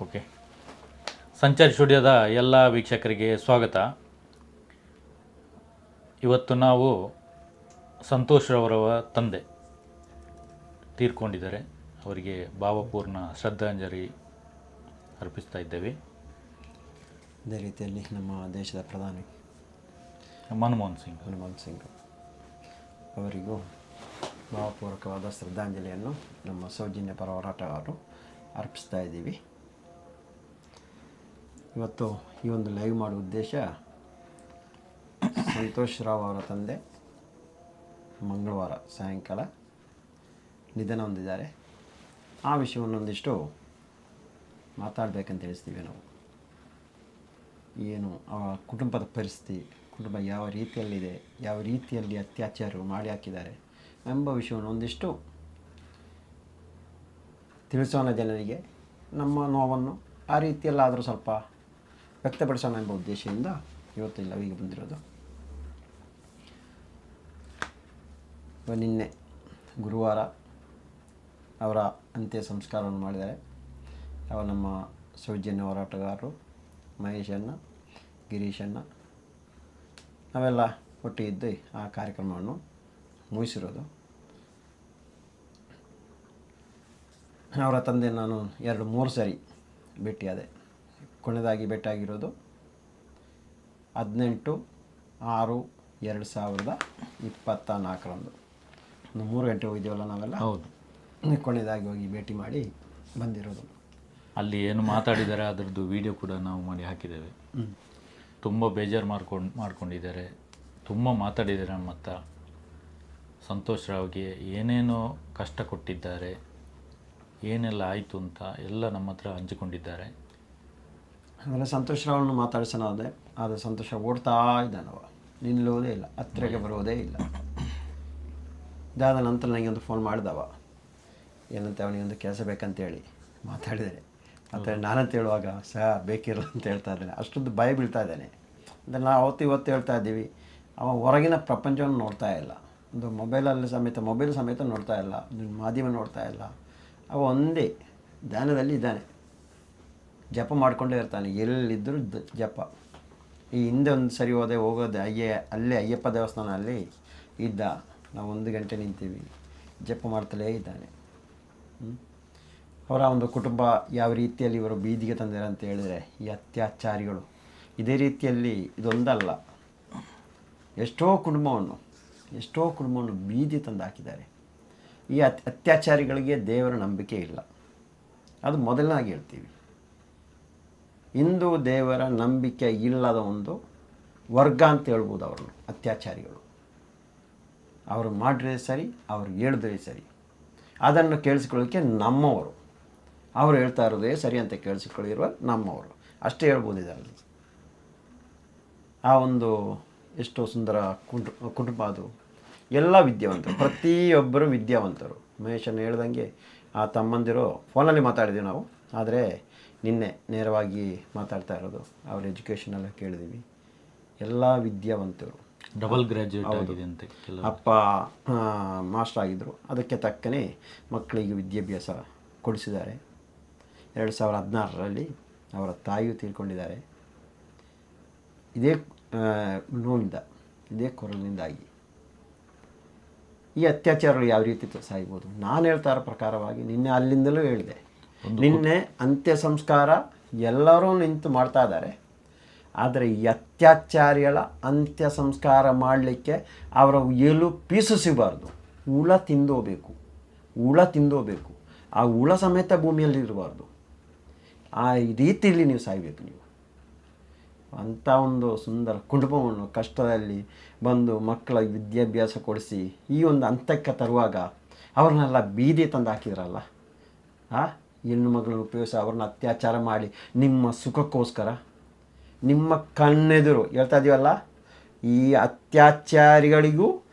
Okay. ಸಂಚಾರಿ ಸ್ಟುಡಿಯೋದ ಎಲ್ಲ ವೀಕ್ಷಕರಿಗೆ ಸ್ವಾಗತ. ಇವತ್ತು ನಾವು ಸಂತೋಷ್ ರವರ ತಂದೆ ತೀರ್ಕೊಂಡಿದ್ದಾರೆ. ಅವರಿಗೆ ಭಾವಪೂರ್ಣ ಶ್ರದ್ಧಾಂಜಲಿ ಅರ್ಪಿಸ್ತಾ ಇದ್ದೇವೆ. ಅದೇ ರೀತಿಯಲ್ಲಿ ನಮ್ಮ ದೇಶದ ಪ್ರಧಾನಿ ಮನಮೋಹನ್ ಸಿಂಗ್ ಅವರಿಗೂ ಭಾವಪೂರ್ವಕವಾದ ಶ್ರದ್ಧಾಂಜಲಿಯನ್ನು ನಮ್ಮ ಸೌಜನ್ಯ ಪರ ಹೋರಾಟಗಾರರು ಅರ್ಪಿಸ್ತಾ ಇದ್ದೀವಿ. ಇವತ್ತು ಈ ಒಂದು ಲೈವ್ ಮಾಡುವ ಉದ್ದೇಶ, ಸಂತೋಷ್ ರಾವ್ ಅವರ ತಂದೆ ಮಂಗಳವಾರ ಸಾಯಂಕಾಲ ನಿಧನ ಹೊಂದಿದ್ದಾರೆ. ಆ ವಿಷಯವನ್ನೊಂದಿಷ್ಟು ಮಾತಾಡಬೇಕಂತ ತಿಳಿಸ್ತೀವಿ ನಾವು. ಏನು ಅವರ ಕುಟುಂಬದ ಪರಿಸ್ಥಿತಿ, ಕುಟುಂಬ ಯಾವ ರೀತಿಯಲ್ಲಿದೆ, ಯಾವ ರೀತಿಯಲ್ಲಿ ಅತ್ಯಾಚಾರಗಳು ಮಾಡಿ ಹಾಕಿದ್ದಾರೆ ಎಂಬ ವಿಷಯವನ್ನು ಒಂದಿಷ್ಟು ತಿಳಿಸೋಣ ಜನರಿಗೆ. ನಮ್ಮ ನೋವನ್ನು ಆ ರೀತಿಯಲ್ಲಾದರೂ ಸ್ವಲ್ಪ ವ್ಯಕ್ತಪಡಿಸೋಣ ಎಂಬ ಉದ್ದೇಶದಿಂದ ಇವತ್ತಿಲ್ಲ ಈಗ ಬಂದಿರೋದು. ನಿನ್ನೆ ಗುರುವಾರ ಅವರ ಅಂತ್ಯ ಸಂಸ್ಕಾರವನ್ನು ಮಾಡಿದ್ದಾರೆ. ನಮ್ಮ ಸೌಜನ್ಯ ಹೋರಾಟಗಾರರು ಮಹೇಶಣ್ಣ, ಗಿರೀಶಣ್ಣ ನಾವೆಲ್ಲ ಒಟ್ಟಿಗಿದ್ದು ಆ ಕಾರ್ಯಕ್ರಮವನ್ನು ಮುಗಿಸಿರೋದು. ಅವರ ತಂದೆ ನಾನು 2-3 ಸಾರಿ ಭೇಟಿಯಾದೆ. ಕೊನೆಯದಾಗಿ ಭೇಟಿಯಾಗಿರೋದು 18/6/2024 ಒಂದು 3 ಗಂಟೆ ಹೋಗಿದ್ದೀವಲ್ಲ ನಾವೆಲ್ಲ. ಹೌದು, ಕೊನೆಯದಾಗಿ ಹೋಗಿ ಭೇಟಿ ಮಾಡಿ ಬಂದಿರೋದು. ಅಲ್ಲಿ ಏನು ಮಾತಾಡಿದ್ದಾರೆ ಅದರದ್ದು ವಿಡಿಯೋ ಕೂಡ ನಾವು ಮಾಡಿ ಹಾಕಿದ್ದೇವೆ. ತುಂಬ ಬೇಜಾರು ಮಾಡ್ಕೊಂಡಿದ್ದಾರೆ, ತುಂಬ ಮಾತಾಡಿದ್ದಾರೆ. ನಮ್ಮ ಹತ್ರ ಸಂತೋಷ್ ರಾವ್ಗೆ ಏನೇನೋ ಕಷ್ಟ ಕೊಟ್ಟಿದ್ದಾರೆ, ಏನೆಲ್ಲ ಆಯಿತು ಅಂತ ಎಲ್ಲ ನಮ್ಮ ಹತ್ರ ಹಂಚಿಕೊಂಡಿದ್ದಾರೆ. ಆಮೇಲೆ ಸಂತೋಷ್ ರಾವ್ನ ಮಾತಾಡ್ಸೋಣ ಆದರೆ ಸಂತೋಷ ಓಡ್ತಾ ಇದ್ದಾನವ, ನಿಲ್ಲೋದೇ ಇಲ್ಲ, ಹತ್ತಿರಕ್ಕೆ ಬರೋದೇ ಇಲ್ಲ. ಇದಾದ ನಂತರ ನನಗೆ ಒಂದು ಫೋನ್ ಮಾಡಿದವ, ಏನಂತ ಅವನಿಗೊಂದು ಕೆಲಸ ಬೇಕಂತೇಳಿ ಮಾತಾಡಿದರೆ. ಮತ್ತು ನಾನಂತ ಹೇಳುವಾಗ ಬೇಕಿರಲ್ಲ ಅಂತ ಹೇಳ್ತಾ ಇದ್ದಾನೆ. ಅಷ್ಟೊಂದು ಭಯ ಬೀಳ್ತಾ ಇದ್ದಾನೆ. ಅಂದರೆ ನಾವು ಇವತ್ತು ಹೇಳ್ತಾ ಇದ್ದೀವಿ, ಅವ ಹೊರಗಿನ ಪ್ರಪಂಚವನ್ನು ನೋಡ್ತಾ ಇಲ್ಲ, ಒಂದು ಮೊಬೈಲ್ ಸಮೇತ ನೋಡ್ತಾ ಇಲ್ಲ, ಮಾಧ್ಯಮ ನೋಡ್ತಾ ಇಲ್ಲ. ಅವ ಒಂದೇ ಧ್ಯಾನದಲ್ಲಿ ಇದ್ದಾನೆ, ಜಪ ಮಾಡಿಕೊಂಡೇ ಇರ್ತಾನೆ. ಎಲ್ಲಿದ್ದರೂ ಜಪ. ಈ ಹಿಂದೆ ಒಂದು ಸರಿ ಹೋಗೋದೆ ಅಲ್ಲೇ ಅಯ್ಯಪ್ಪ ದೇವಸ್ಥಾನ ಅಲ್ಲಿ ಇದ್ದ. ನಾವು 1 ಗಂಟೆ ನಿಂತೀವಿ, ಜಪ ಮಾಡ್ತಲೇ ಇದ್ದಾನೆ. ಅವರ ಒಂದು ಕುಟುಂಬ ಯಾವ ರೀತಿಯಲ್ಲಿ ಇವರು ಬೀದಿಗೆ ತಂದಿದ್ದಾರೆ ಅಂತ ಹೇಳಿದರೆ, ಈ ಅತ್ಯಾಚಾರಿಗಳು ಇದೇ ರೀತಿಯಲ್ಲಿ ಇದೊಂದಲ್ಲ, ಎಷ್ಟೋ ಕುಟುಂಬವನ್ನು ಬೀದಿ ತಂದು ಹಾಕಿದ್ದಾರೆ. ಈ ಅತ್ಯಾಚಾರಿಗಳಿಗೆ ದೇವರ ನಂಬಿಕೆ ಇಲ್ಲ, ಅದು ಮೊದಲನಾಗಿ ಹೇಳ್ತೀವಿ. ಹಿಂದೂ ದೇವರ ನಂಬಿಕೆ ಇಲ್ಲದ ಒಂದು ವರ್ಗ ಅಂತ ಹೇಳ್ಬೋದು ಅವ್ರನ್ನು, ಅತ್ಯಾಚಾರಿಗಳು. ಅವರು ಮಾಡಿದ್ರೆ ಸರಿ, ಅವರು ಹೇಳಿದ್ರೆ ಸರಿ, ಅದನ್ನು ಕೇಳಿಸ್ಕೊಳ್ಳೋಕ್ಕೆ ನಮ್ಮವರು, ಅವರು ಹೇಳ್ತಾ ಇರೋದೇ ಸರಿ ಅಂತ ಕೇಳಿಸಿಕೊಳ್ಳಿರುವ ನಮ್ಮವರು ಅಷ್ಟೇ ಹೇಳ್ಬೋದು ಇದರಲ್ಲಿ. ಆ ಒಂದು ಎಷ್ಟೋ ಸುಂದರ ಕುಟುಂಬ ಅದು. ಎಲ್ಲ ವಿದ್ಯಾವಂತರು, ಪ್ರತಿಯೊಬ್ಬರು ವಿದ್ಯಾವಂತರು. ಮಹೇಶನ್ನು ಹೇಳ್ದಂಗೆ ಆ ತಮ್ಮಂದಿರು ಫೋನಲ್ಲಿ ಮಾತಾಡಿದ್ದೀವಿ ನಾವು, ಆದರೆ ನಿನ್ನೆ ನೇರವಾಗಿ ಮಾತಾಡ್ತಾ ಇರೋದು. ಅವ್ರ ಎಜುಕೇಷನ್ ಎಲ್ಲ ಕೇಳಿದ್ದೀವಿ. ಎಲ್ಲ ವಿದ್ಯಾವಂತರು, ಡಬಲ್ ಗ್ರ್ಯಾಜುಯೇಟ್ ಆಗಿದೆ ಅಂತ. ಅಪ್ಪ ಮಾಸ್ಟರ್ ಆಗಿದ್ದರು, ಅದಕ್ಕೆ ತಕ್ಕನೇ ಮಕ್ಕಳಿಗೆ ವಿದ್ಯಾಭ್ಯಾಸ ಕೊಡಿಸಿದ್ದಾರೆ. 2016ರಲ್ಲಿ ಅವರ ತಾಯಿಯು ತೀರ್ಕೊಂಡಿದ್ದಾರೆ. ಇದೇ ನೋವಿಂದ, ಇದೇ ಕೊರಲಿನಿಂದಾಗಿ. ಈ ಅತ್ಯಾಚಾರಗಳು ಯಾವ ರೀತಿ ಸಾಯ್ಬೋದು? ನಾನು ಹೇಳ್ತಾ ಇರೋ ಪ್ರಕಾರವಾಗಿ ನಿನ್ನೆ ಅಲ್ಲಿಂದಲೂ ಹೇಳಿದೆ, ನಿನ್ನೆ ಅಂತ್ಯ ಸಂಸ್ಕಾರ ಎಲ್ಲರೂ ನಿಂತು ಮಾಡ್ತಾ ಇದ್ದಾರೆ. ಆದರೆ ಈ ಅತ್ಯಾಚಾರಿಗಳ ಅಂತ್ಯ ಸಂಸ್ಕಾರ ಮಾಡಲಿಕ್ಕೆ ಅವರ ಪೀಸು ಸಿಗಬಾರ್ದು. ಹುಳ ತಿಂದೋಬೇಕು. ಆ ಹುಳ ಸಮೇತ ಭೂಮಿಯಲ್ಲಿ ಇರಬಾರ್ದು. ಆ ರೀತಿಯಲ್ಲಿ ನೀವು ಸಾಯಬೇಕು. ನೀವು ಅಂಥ ಒಂದು ಸುಂದರ ಕುಟುಂಬವನ್ನು ಕಷ್ಟದಲ್ಲಿ ಬಂದು ಮಕ್ಕಳ ವಿದ್ಯಾಭ್ಯಾಸ ಕೊಡಿಸಿ ಈ ಒಂದು ಹಂತಕ್ಕೆ ತರುವಾಗ ಅವ್ರನ್ನೆಲ್ಲ ಬೀದಿ ತಂದು ಹಾಕಿದ್ರಲ್ಲ. ಹೆಣ್ಣು ಮಗಳನ್ನು ಉಪಯೋಗಿಸಿ ಅವ್ರನ್ನ ಅತ್ಯಾಚಾರ ಮಾಡಿ ನಿಮ್ಮ ಸುಖಕ್ಕೋಸ್ಕರ, ನಿಮ್ಮ ಕಣ್ಣೆದುರು ಹೇಳ್ತಾ ಇದೀವಲ್ಲ, ಈ ಅತ್ಯಾಚಾರಿಗಳಿಗೂ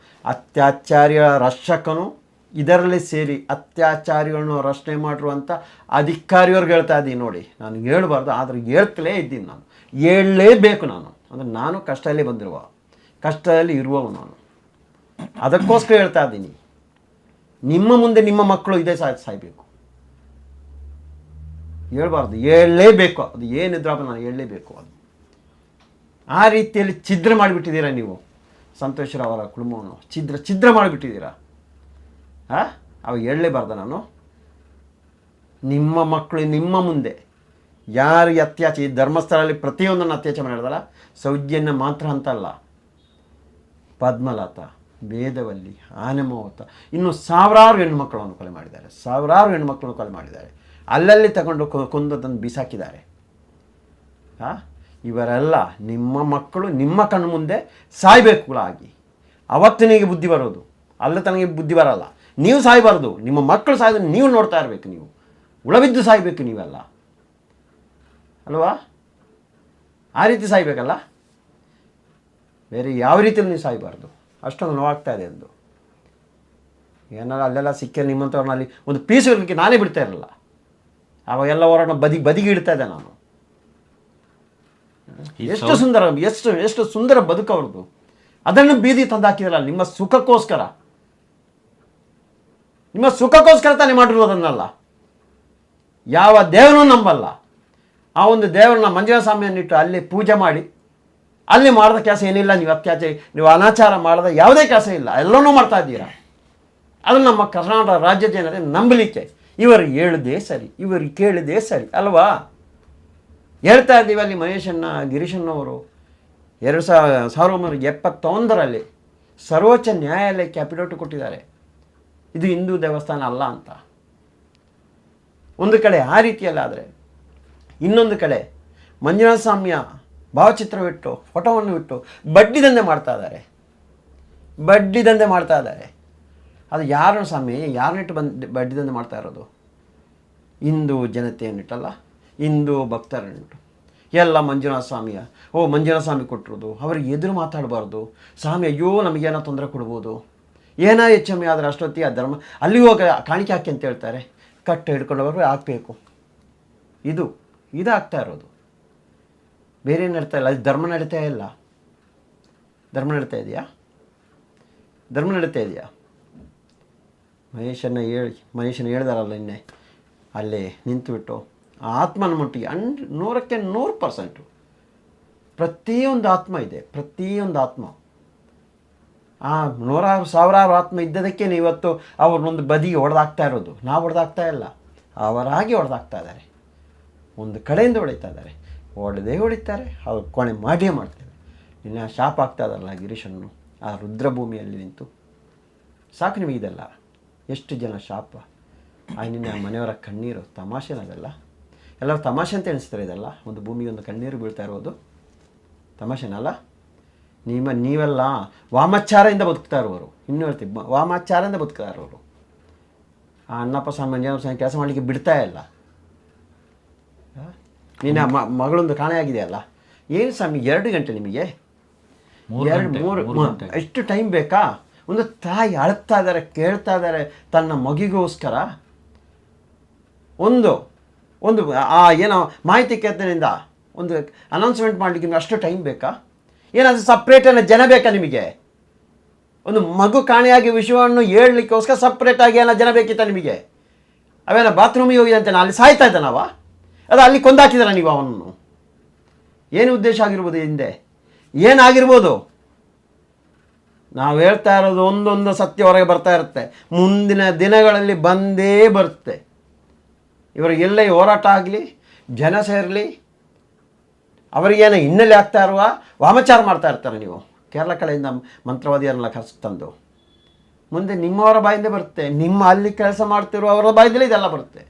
ಅತ್ಯಾಚಾರಿಗಳ ರಕ್ಷಕನು ಇದರಲ್ಲಿ ಸೇರಿ ಅತ್ಯಾಚಾರಿಗಳನ್ನು ರಕ್ಷಣೆ ಮಾಡಿರುವಂಥ ಅಧಿಕಾರಿಯವ್ರಿಗೆ ಹೇಳ್ತಾ ಇದ್ದೀನಿ ನೋಡಿ. ನಾನು ಹೇಳಬಾರ್ದು, ಆದರೆ ಹೇಳ್ತಲೇ ಇದ್ದೀನಿ. ನಾನು ಹೇಳಲೇಬೇಕು. ಅಂದರೆ ನಾನು ಕಷ್ಟದಲ್ಲಿ ಇರುವವು ನಾನು. ಅದಕ್ಕೋಸ್ಕರ ಹೇಳ್ತಾ ಇದ್ದೀನಿ, ನಿಮ್ಮ ಮುಂದೆ ನಿಮ್ಮ ಮಕ್ಕಳು ಇದೇ ಸಾಯಬೇಕು. ಹೇಳ್ಬಾರ್ದು, ಹೇಳಲೇಬೇಕು. ಅದು ಏನಿದ್ರೂ ನಾನು ಹೇಳಲೇಬೇಕು. ಅದು ಆ ರೀತಿಯಲ್ಲಿ ಛಿದ್ರ ಮಾಡಿಬಿಟ್ಟಿದ್ದೀರಾ ನೀವು. ಸಂತೋಷರಾವ್ ಅವರ ಕುಟುಂಬವನ್ನು ಛಿದ್ರ ಮಾಡಿಬಿಟ್ಟಿದ್ದೀರಾ. ಅವಾಗ ಹೇಳಲೇಬಾರ್ದು ನಾನು. ನಿಮ್ಮ ಮಕ್ಕಳು ನಿಮ್ಮ ಮುಂದೆ ಯಾರಿಗೆ ಅತ್ಯಾಚಾರ, ಈ ಧರ್ಮಸ್ಥಳದಲ್ಲಿ ಪ್ರತಿಯೊಂದನ್ನು ಅತ್ಯಾಚಾರ ಮಾಡಿದಲ್ಲ, ಸೌಜನ್ಯ ಮಾತ್ರ ಅಂತಲ್ಲ, ಪದ್ಮಲತಾ, ವೇದವಲ್ಲಿ, ಆನೆಮೋವತ, ಇನ್ನು ಸಾವಿರಾರು ಹೆಣ್ಣುಮಕ್ಕಳನ್ನು ಕೊಲೆ ಮಾಡಿದ್ದಾರೆ. ಅಲ್ಲಲ್ಲಿ ತಗೊಂಡು ಕೊಂದದನ್ನು ಬಿಸಾಕಿದ್ದಾರೆ. ಇವರೆಲ್ಲ ನಿಮ್ಮ ಮಕ್ಕಳು ನಿಮ್ಮ ಕಣ್ಣು ಮುಂದೆ ಸಾಯ್ಬೇಕುಗಳಾಗಿ. ಅವತ್ತಿನಿಗೆ ಬುದ್ಧಿ ಬರೋದು, ಅಲ್ಲ ತನಗೆ ಬುದ್ಧಿ ಬರಲ್ಲ. ನೀವು ಸಾಯಬಾರ್ದು, ನಿಮ್ಮ ಮಕ್ಕಳು ಸಾಯೋದನ್ನು ನೀವು ನೋಡ್ತಾ ಇರಬೇಕು. ನೀವು ಉಳಬಿದ್ದು ಸಾಯಬೇಕು ನೀವೆಲ್ಲ ಅಲ್ವಾ? ಆ ರೀತಿ ಸಾಯ್ಬೇಕಲ್ಲ, ಬೇರೆ ಯಾವ ರೀತಿಯಲ್ಲಿ ನೀವು ಸಾಯಬಾರ್ದು. ಅಷ್ಟೊಂದು ನೋವಾಗ್ತಾ ಇದೆ ಎಂದು ಏನಾರ ಅಲ್ಲೆಲ್ಲ ಸಿಕ್ಕರೆ ನಿಮ್ಮಂಥವ್ರನ್ನ ಅಲ್ಲಿ ಒಂದು ಪೀಸ್ ಇರಲಿಕ್ಕೆ ನಾನೇ ಬಿಡ್ತಾ ಇರಲ್ಲ. ಅವಾಗೆಲ್ಲ ಅವರನ್ನು ಬದಿಗೆ ಇಡ್ತಾ ಇದ್ದೆ ನಾನು. ಎಷ್ಟು ಸುಂದರ ಬದುಕು ಅವ್ರದ್ದು. ಅದನ್ನು ಬೀದಿ ತಂದು ಹಾಕಿದ್ರಲ್ಲ ನಿಮ್ಮ ಸುಖಕ್ಕೋಸ್ಕರ ತಾನೇ ಮಾಡಿರೋದನ್ನಲ್ಲ. ಯಾವ ದೇವನೂ ನಂಬಲ್ಲ. ಆ ಒಂದು ದೇವರನ್ನ ಮಂಜುನಾಥ ಸ್ವಾಮಿಯನ್ನಿಟ್ಟು ಅಲ್ಲಿ ಪೂಜೆ ಮಾಡಿ ಅಲ್ಲಿ ಮಾಡಿದ ಕೆಲಸ ಏನಿಲ್ಲ. ನೀವು ಅನಾಚಾರ ಮಾಡಿದ ಯಾವುದೇ ಕೆಲಸ ಇಲ್ಲ, ಎಲ್ಲನೂ ಮಾಡ್ತಾ ಇದ್ದೀರಾ. ಅದು ನಮ್ಮ ಕರ್ನಾಟಕ ರಾಜ್ಯ ಜನತೆ ನಂಬಲಿಕ್ಕೆ ಇವರು ಹೇಳಿದೆ ಸರಿ, ಇವರು ಕೇಳಿದೆ ಸರಿ ಅಲ್ವಾ? ಹೇಳ್ತಾ ಇದ್ದೀವಿ. ಅಲ್ಲಿ ಗಿರೀಶಣ್ಣವರು 1971ರಲ್ಲಿ ಸರ್ವೋಚ್ಚ ನ್ಯಾಯಾಲಯಕ್ಕೆ ಅಫಿಡವಿಟ್ ಕೊಟ್ಟಿದ್ದಾರೆ, ಇದು ಹಿಂದೂ ದೇವಸ್ಥಾನ ಅಲ್ಲ ಅಂತ. ಒಂದು ಕಡೆ ಆ ರೀತಿಯಲ್ಲಾದರೆ, ಇನ್ನೊಂದು ಕಡೆ ಮಂಜುನಾಥ ಸ್ವಾಮಿಯ ಭಾವಚಿತ್ರವಿಟ್ಟು ಫೋಟೋವನ್ನು ಇಟ್ಟು ಬಡ್ಡಿ ದಂಧೆ ಮಾಡ್ತಾ ಇದ್ದಾರೆ. ಅದು ಯಾರು ಸ್ವಾಮಿ, ಯಾರನ್ನಿಟ್ಟು ಬಡ್ಡಿ ದಂಧೆ ಮಾಡ್ತಾ ಇರೋದು? ಹಿಂದೂ ಜನತೆಯನ್ನಿಟ್ಟಲ್ಲ, ಹಿಂದೂ ಭಕ್ತರನ್ನಿಟ್ಟು. ಎಲ್ಲ ಮಂಜುನಾಥ ಸ್ವಾಮಿ ಕೊಟ್ಟಿರೋದು. ಅವ್ರಿಗೆ ಎದುರು ಮಾತಾಡಬಾರ್ದು. ಸ್ವಾಮಿ ಅಯ್ಯೋ ನಮಗೇನೋ ತೊಂದರೆ ಕೊಡ್ಬೋದು, ಏನೋ ಹೆಚ್ಚಮ್ಮೆ ಆದರೆ ಅಷ್ಟೊತ್ತಿ ಆ ಧರ್ಮ ಅಲ್ಲಿ ಹೋಗಿ ಕಾಣಿಕೆ ಹಾಕಿ ಅಂತ ಹೇಳ್ತಾರೆ. ಕಟ್ಟು ಹಿಡ್ಕೊಂಡವರು ಹಾಕಬೇಕು. ಇದು ಆಗ್ತಾ ಇರೋದು, ಬೇರೆ ಏನು ನಡೀತಾ ಇಲ್ಲ. ಅದು ಧರ್ಮ ನಡೀತಾ ಇಲ್ಲ. ಧರ್ಮ ನಡೀತಾ ಇದೆಯಾ? ಮಹೇಶನ ಹೇಳ್ದಾರಲ್ಲ ನಿನ್ನೆ, ಅಲ್ಲೇ ನಿಂತುಬಿಟ್ಟು ಆತ್ಮನ ಮಟ್ಟಿಗೆ 100% ಪ್ರತಿಯೊಂದು ಆತ್ಮ ಇದೆ. ಆ ಸಾವಿರಾರು ಆತ್ಮ ಇದ್ದದಕ್ಕೆ ಇವತ್ತು ಅವ್ರನ್ನೊಂದು ಬದಿಗೆ ಹೊಡೆದಾಗ್ತಾ ಇರೋದು. ನಾವು ಹೊಡೆದಾಗ್ತಾ ಇಲ್ಲ, ಅವರಾಗಿ ಹೊಡೆದಾಗ್ತಾ ಇದ್ದಾರೆ. ಒಂದು ಕಡೆಯಿಂದ ಹೊಡಿತಾರೆ, ಅವ್ರು ಕೊನೆ ಮಾಡಿಯೇ ಮಾಡ್ತೇವೆ. ಇನ್ನು ಶಾಪ ಆಗ್ತಾ ಇದಾರಲ್ಲ ಗಿರೀಶನ್ನು ಆ ರುದ್ರಭೂಮಿಯಲ್ಲಿ ನಿಂತು. ಸಾಕು ನಿಮಗಿದೆಲ್ಲ. ಎಷ್ಟು ಜನ ಶಾಪ, ನಿನ್ನ ಮನೆಯವರ ಕಣ್ಣೀರು. ತಮಾಷೆನದೆಲ್ಲ, ಎಲ್ಲರೂ ತಮಾಷೆ ಅಂತ ಎಣಿಸ್ತಾರೆ. ಇದೆಲ್ಲ ಒಂದು ಭೂಮಿಗೆ ಒಂದು ಕಣ್ಣೀರು ಬೀಳ್ತಾ ಇರೋದು ತಮಾಷೆನಲ್ಲ. ನೀವೆಲ್ಲ ವಾಮಾಚಾರದಿಂದ ಬದುಕ್ತಾ ಇರೋರು. ಇನ್ನೂ ಹೇಳ್ತೀವಿ, ವಾಮಾಚಾರದಿಂದ ಬದುಕ್ತಾ ಇರೋರು. ಆ ಅಣ್ಣಪ್ಪ ಸ್ವಾಮಿ ಮಂಜುನಾಥ ಸ್ವಾಮಿ ಕೆಲಸ ಮಾಡಲಿಕ್ಕೆ ಬಿಡ್ತಾ ಇಲ್ಲ. ನಿನ್ನ ಮಗಳೊಂದು ಕಾಣೆಯಾಗಿದೆಯಲ್ಲ, ಏನು ಸ್ವಾಮಿ 2 ಗಂಟೆ ನಿಮಗೆ? 3 ಎಷ್ಟು ಟೈಮ್ ಬೇಕಾ? ಒಂದು ತಾಯಿ ಅಳ್ತಾ ಇದ್ದಾರೆ, ಕೇಳ್ತಾ ಇದ್ದಾರೆ ತನ್ನ ಮಗಿಗೋಸ್ಕರ. ಒಂದು ಏನೋ ಮಾಹಿತಿ ಕೇಂದ್ರದಿಂದ ಒಂದು ಅನೌನ್ಸ್ಮೆಂಟ್ ಮಾಡಲಿಕ್ಕೆ ಅಷ್ಟು ಟೈಮ್ ಬೇಕಾ? ಏನಾದರೂ ಸಪ್ರೇಟನ್ನು ಜನ ಬೇಕಾ ನಿಮಗೆ? ಒಂದು ಮಗು ಕಾಣೆಯಾಗಿ ವಿಷಯವನ್ನು ಹೇಳಲಿಕ್ಕೋಸ್ಕರ ಸಪ್ರೇಟಾಗಿ ಏನೋ ಜನ ಬೇಕಿತ್ತ ನಿಮಗೆ? ಅವೇನೋ ಬಾತ್ರೂಮಿಗೆ ಹೋಗಿದೆ ಅಂತ ಅಲ್ಲಿ ಸಾಯ್ತಾ ಇದ್ದಾನವ? ಅದು ಅಲ್ಲಿ ಕೊಂದಾಕಿದಾರ ನೀವು ಅವನನ್ನು? ಏನು ಉದ್ದೇಶ ಆಗಿರ್ಬೋದು? ಹಿಂದೆ ಏನಾಗಿರ್ಬೋದು? ನಾವು ಹೇಳ್ತಾ ಇರೋದು ಒಂದೊಂದು ಸತ್ಯ ಹೊರಗೆ ಬರ್ತಾ ಇರುತ್ತೆ. ಮುಂದಿನ ದಿನಗಳಲ್ಲಿ ಬಂದೇ ಬರುತ್ತೆ. ಇವರಿಗೆಲ್ಲ ಹೋರಾಟ ಆಗಲಿ, ಜನ ಸೇರಲಿ, ಅವರಿಗೇನೋ ಹಿನ್ನೆಲೆ ಆಗ್ತಾ ಇರುವ ವಾಮಾಚಾರ ಮಾಡ್ತಾ ಇರ್ತಾರೆ. ನೀವು ಕೇರಳ ಕಡೆಯಿಂದ ಮಂತ್ರವಾದಿಯರನ್ನ ಕರೆಸಿ ತಂದು ಮುಂದೆ ನಿಮ್ಮವರ ಬಾಯಿಂದ ಬರುತ್ತೆ. ನಿಮ್ಮ ಅಲ್ಲಿ ಕೆಲಸ ಮಾಡ್ತಿರೋ ಅವರ ಬಾಯಿಂದಲೇ ಇದೆಲ್ಲ ಬರುತ್ತೆ.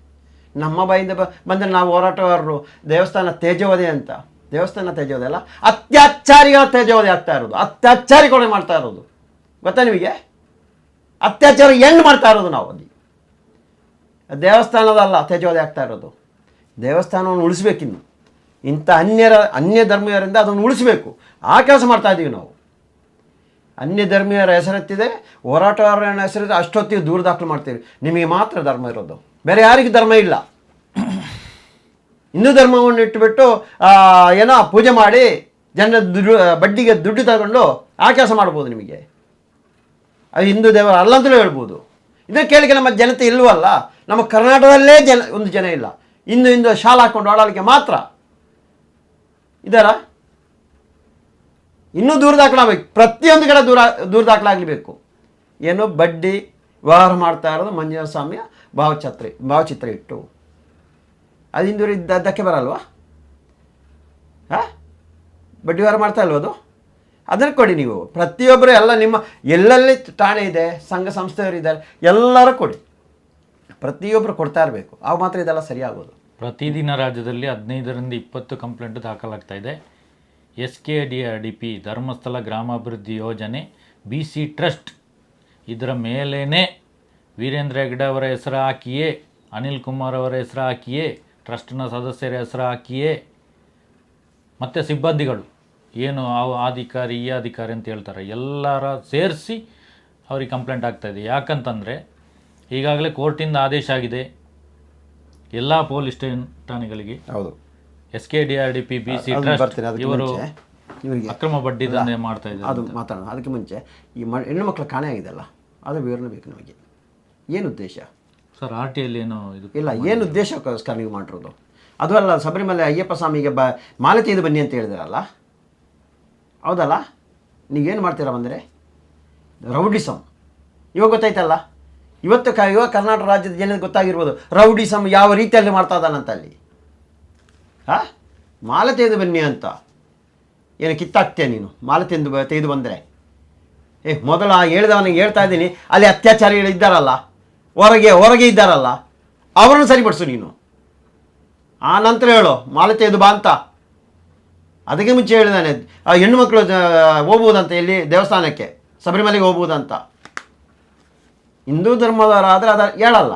ನಮ್ಮ ಬಾಯಿಂದ ಬಂದರೆ ನಾವು ಹೋರಾಟಗಾರರು ದೇವಸ್ಥಾನ ತೇಜೋವಧೆ ಅಂತ. ದೇವಸ್ಥಾನ ತೇಜೋವಧೆ ಅಲ್ಲ, ಅತ್ಯಾಚಾರಿಗಳ ತೇಜೋವಧೆ ಆಗ್ತಾ ಇರೋದು. ಅತ್ಯಾಚಾರಿ ಕೊನೆ ಮಾಡ್ತಾ ಇರೋದು ಗೊತ್ತಾ ನಿಮಗೆ? ಅತ್ಯಾಚಾರ ಹೆಣ್ಣು ಮಾಡ್ತಾ ಇರೋದು ನಾವು. ಅಲ್ಲಿ ದೇವಸ್ಥಾನದಲ್ಲ ತೇಜೋವಧೆ ಆಗ್ತಾ ಇರೋದು. ದೇವಸ್ಥಾನವನ್ನು ಉಳಿಸ್ಬೇಕಿನ್ನು. ಇಂಥ ಅನ್ಯ ಧರ್ಮೀಯರಿಂದ ಅದನ್ನು ಉಳಿಸಬೇಕು. ಆ ಕೆಲಸ ಮಾಡ್ತಾ ಇದ್ದೀವಿ ನಾವು. ಅನ್ಯ ಧರ್ಮೀಯರ ಹೆಸರೆತ್ತಿದೆ, ಹೋರಾಟಗಾರರ ಹೆಸರಿದೆ, ಅಷ್ಟೊತ್ತಿಗೆ ದೂರ ದಾಖಲು ಮಾಡ್ತೀವಿ. ನಿಮಗೆ ಮಾತ್ರ ಧರ್ಮ ಇರೋದು, ಬೇರೆ ಯಾರಿಗೂ ಧರ್ಮ ಇಲ್ಲ. ಹಿಂದೂ ಧರ್ಮವನ್ನು ಇಟ್ಟುಬಿಟ್ಟು ಏನೋ ಪೂಜೆ ಮಾಡಿ ಜನ ಬಡ್ಡಿಗೆ ದುಡ್ಡು ತಗೊಂಡು ಆ ಕೆಲಸ ಮಾಡ್ಬೋದು. ನಿಮಗೆ ಅದು ಹಿಂದೂ ದೇವರ ಅಲ್ಲಂತಲೂ ಹೇಳ್ಬೋದು. ಇದನ್ನು ಕೇಳಿಕೆ ನಮ್ಮ ಜನತೆ ಇಲ್ವಲ್ಲ. ನಮ್ಮ ಕರ್ನಾಟಕದಲ್ಲೇ ಒಂದು ಜನ ಇಲ್ಲ. ಇಂದು ಶಾಲೆ ಹಾಕ್ಕೊಂಡು ಓಡಾಡಲಿಕ್ಕೆ ಮಾತ್ರ ಇದ್ದಾರಾ? ಇನ್ನೂ ದೂರ ದಾಖಲಾಗಬೇಕು, ಪ್ರತಿಯೊಂದು ಕಡೆ ದೂರ ದಾಖಲಾಗಲೇಬೇಕು. ಏನು ಬಡ್ಡಿ ವ್ಯವಹಾರ ಮಾಡ್ತಾ ಇರೋದು ಮಂಜುನಾಥ ಸ್ವಾಮಿಯ ಭಾವಚಿತ್ರ ಇಟ್ಟು ಅದು ಹಿಂದೂರು ಧಕ್ಕೆ ಬರಲ್ವಾ? ಹಾಂ, ಬಡ್ಡಿ ವ್ಯವಹಾರ ಮಾಡ್ತಾ ಇಲ್ವ ಅದು? ಅದನ್ನು ಕೊಡಿ ನೀವು ಪ್ರತಿಯೊಬ್ಬರು. ಎಲ್ಲ ನಿಮ್ಮ ಎಲ್ಲೆಲ್ಲಿ ಠಾಣೆ ಇದೆ, ಸಂಘ ಸಂಸ್ಥೆಯವರು ಇದ್ದಾರೆ, ಎಲ್ಲರೂ ಕೊಡಿ. ಪ್ರತಿಯೊಬ್ಬರು ಕೊಡ್ತಾ ಇರಬೇಕು, ಆಗ ಮಾತ್ರ ಇದೆಲ್ಲ ಸರಿಯಾಗೋದು. ಪ್ರತಿದಿನ ರಾಜ್ಯದಲ್ಲಿ 15ರಿಂದ 20 ಕಂಪ್ಲೇಂಟ್ ದಾಖಲಾಗ್ತಾ ಇದೆ. SKDRDP ಧರ್ಮಸ್ಥಳ ಗ್ರಾಮಾಭಿವೃದ್ಧಿ ಯೋಜನೆ BC ಟ್ರಸ್ಟ್, ಇದರ ಮೇಲೇ ವೀರೇಂದ್ರ ಹೆಗ್ಗಡೆ ಅವರ ಹೆಸರು ಹಾಕಿಯೇ, ಅನಿಲ್ ಕುಮಾರ್ ಅವರ ಹೆಸರು ಹಾಕಿಯೇ, ಟ್ರಸ್ಟ್ನ ಸದಸ್ಯರ ಹೆಸರು ಹಾಕಿಯೇ, ಮತ್ತು ಸಿಬ್ಬಂದಿಗಳು ಏನು ಆ ಅಧಿಕಾರಿ ಈ ಅಧಿಕಾರಿ ಅಂತ ಹೇಳ್ತಾರೆ ಎಲ್ಲರ ಸೇರಿಸಿ ಅವ್ರಿಗೆ ಕಂಪ್ಲೇಂಟ್ ಆಗ್ತಾಯಿದೆ. ಯಾಕಂತಂದರೆ ಈಗಾಗಲೇ ಕೋರ್ಟಿಂದ ಆದೇಶ ಆಗಿದೆ ಎಲ್ಲ ಪೊಲೀಸ್ ಠಾಣೆಗಳಿಗೆ. ಹೌದು, SKDRDP BC ಟ್ರಸ್ಟ್ ಇವರು ಇವರಿಗೆ ಅಕ್ರಮ ಬಡ್ಡಿ ದಂಧೆ ಮಾಡ್ತಾ ಇದ್ದಾರೆ. ಅದು ಮಾತಾಡೋಣ. ಅದಕ್ಕೆ ಮುಂಚೆ ಈ ಹೆಣ್ಣು ಮಕ್ಕಳ ಕಾಣೆ ಆಗಿದೆಲ್ಲ, ಅದು ವಿವರಣೆ ಬೇಕು ನಮಗೆ. ಏನು ಉದ್ದೇಶ ಸರ್? RTಯಲ್ಲಿ ಏನೋ ಇದು ಇಲ್ಲ, ಏನು ಉದ್ದೇಶಕ್ಕೋಸ್ಕರ ನೀವು ಮಾಡಿರೋದು? ಅದು ಅಲ್ಲ, ಶಬರಿಮಲೆ ಅಯ್ಯಪ್ಪ ಸ್ವಾಮಿಗೆ ಮಾಲೆ ತೆಗೆದು ಬನ್ನಿ ಅಂತ ಹೇಳಿದ್ರಲ್ಲ, ಹೌದಲ್ಲ? ನೀವೇನು ಮಾಡ್ತೀರಾ ಬಂದರೆ ರೌಡಿಸಮ್. ಇವಾಗ ಗೊತ್ತಾಯ್ತಲ್ಲ, ಇವಾಗ ಕರ್ನಾಟಕ ರಾಜ್ಯದ ಜನರಿಗೆ ಗೊತ್ತಾಗಿರ್ಬೋದು ರೌಡಿಸಮ್ ಯಾವ ರೀತಿಯಲ್ಲಿ ಮಾಡ್ತಾ ಇದ್ದಾನಂತ ಅಲ್ಲಿ. ಹಾಂ, ಮಾಲೆ ತೆಗೆದು ಬನ್ನಿ ಅಂತ ಏನು ಕಿತ್ತಾಕ್ತೀಯ ನೀನು? ಮಾಲೆ ತೆಗೆದು ಬಂದರೆ ಮೊದಲು ಹೇಳಿದವನಿಗೆ ಹೇಳ್ತಾ ಇದ್ದೀನಿ, ಅಲ್ಲಿ ಅತ್ಯಾಚಾರಿಗಳು ಇದ್ದಾರಲ್ಲ, ಹೊರಗೆ ಇದ್ದಾರಲ್ಲ, ಅವರನ್ನು ಸರಿಪಡಿಸು ನೀನು. ಆ ನಂತರ ಹೇಳು ಮಾಲೆ ತೆಗೆದು ಬಾ ಅಂತ. ಅದಕ್ಕೆ ಮುಂಚೆ ಹೇಳಿದಾನೆ ಆ ಹೆಣ್ಣು ಮಕ್ಕಳು ಹೋಗ್ಬೋದಂತ, ಎಲ್ಲಿ ದೇವಸ್ಥಾನಕ್ಕೆ ಶಬರಿಮಲೆಗೆ ಹೋಗ್ಬೋದಂತ. ಹಿಂದೂ ಧರ್ಮದವರಾದರೆ ಅದು ಹೇಳಲ್ಲ.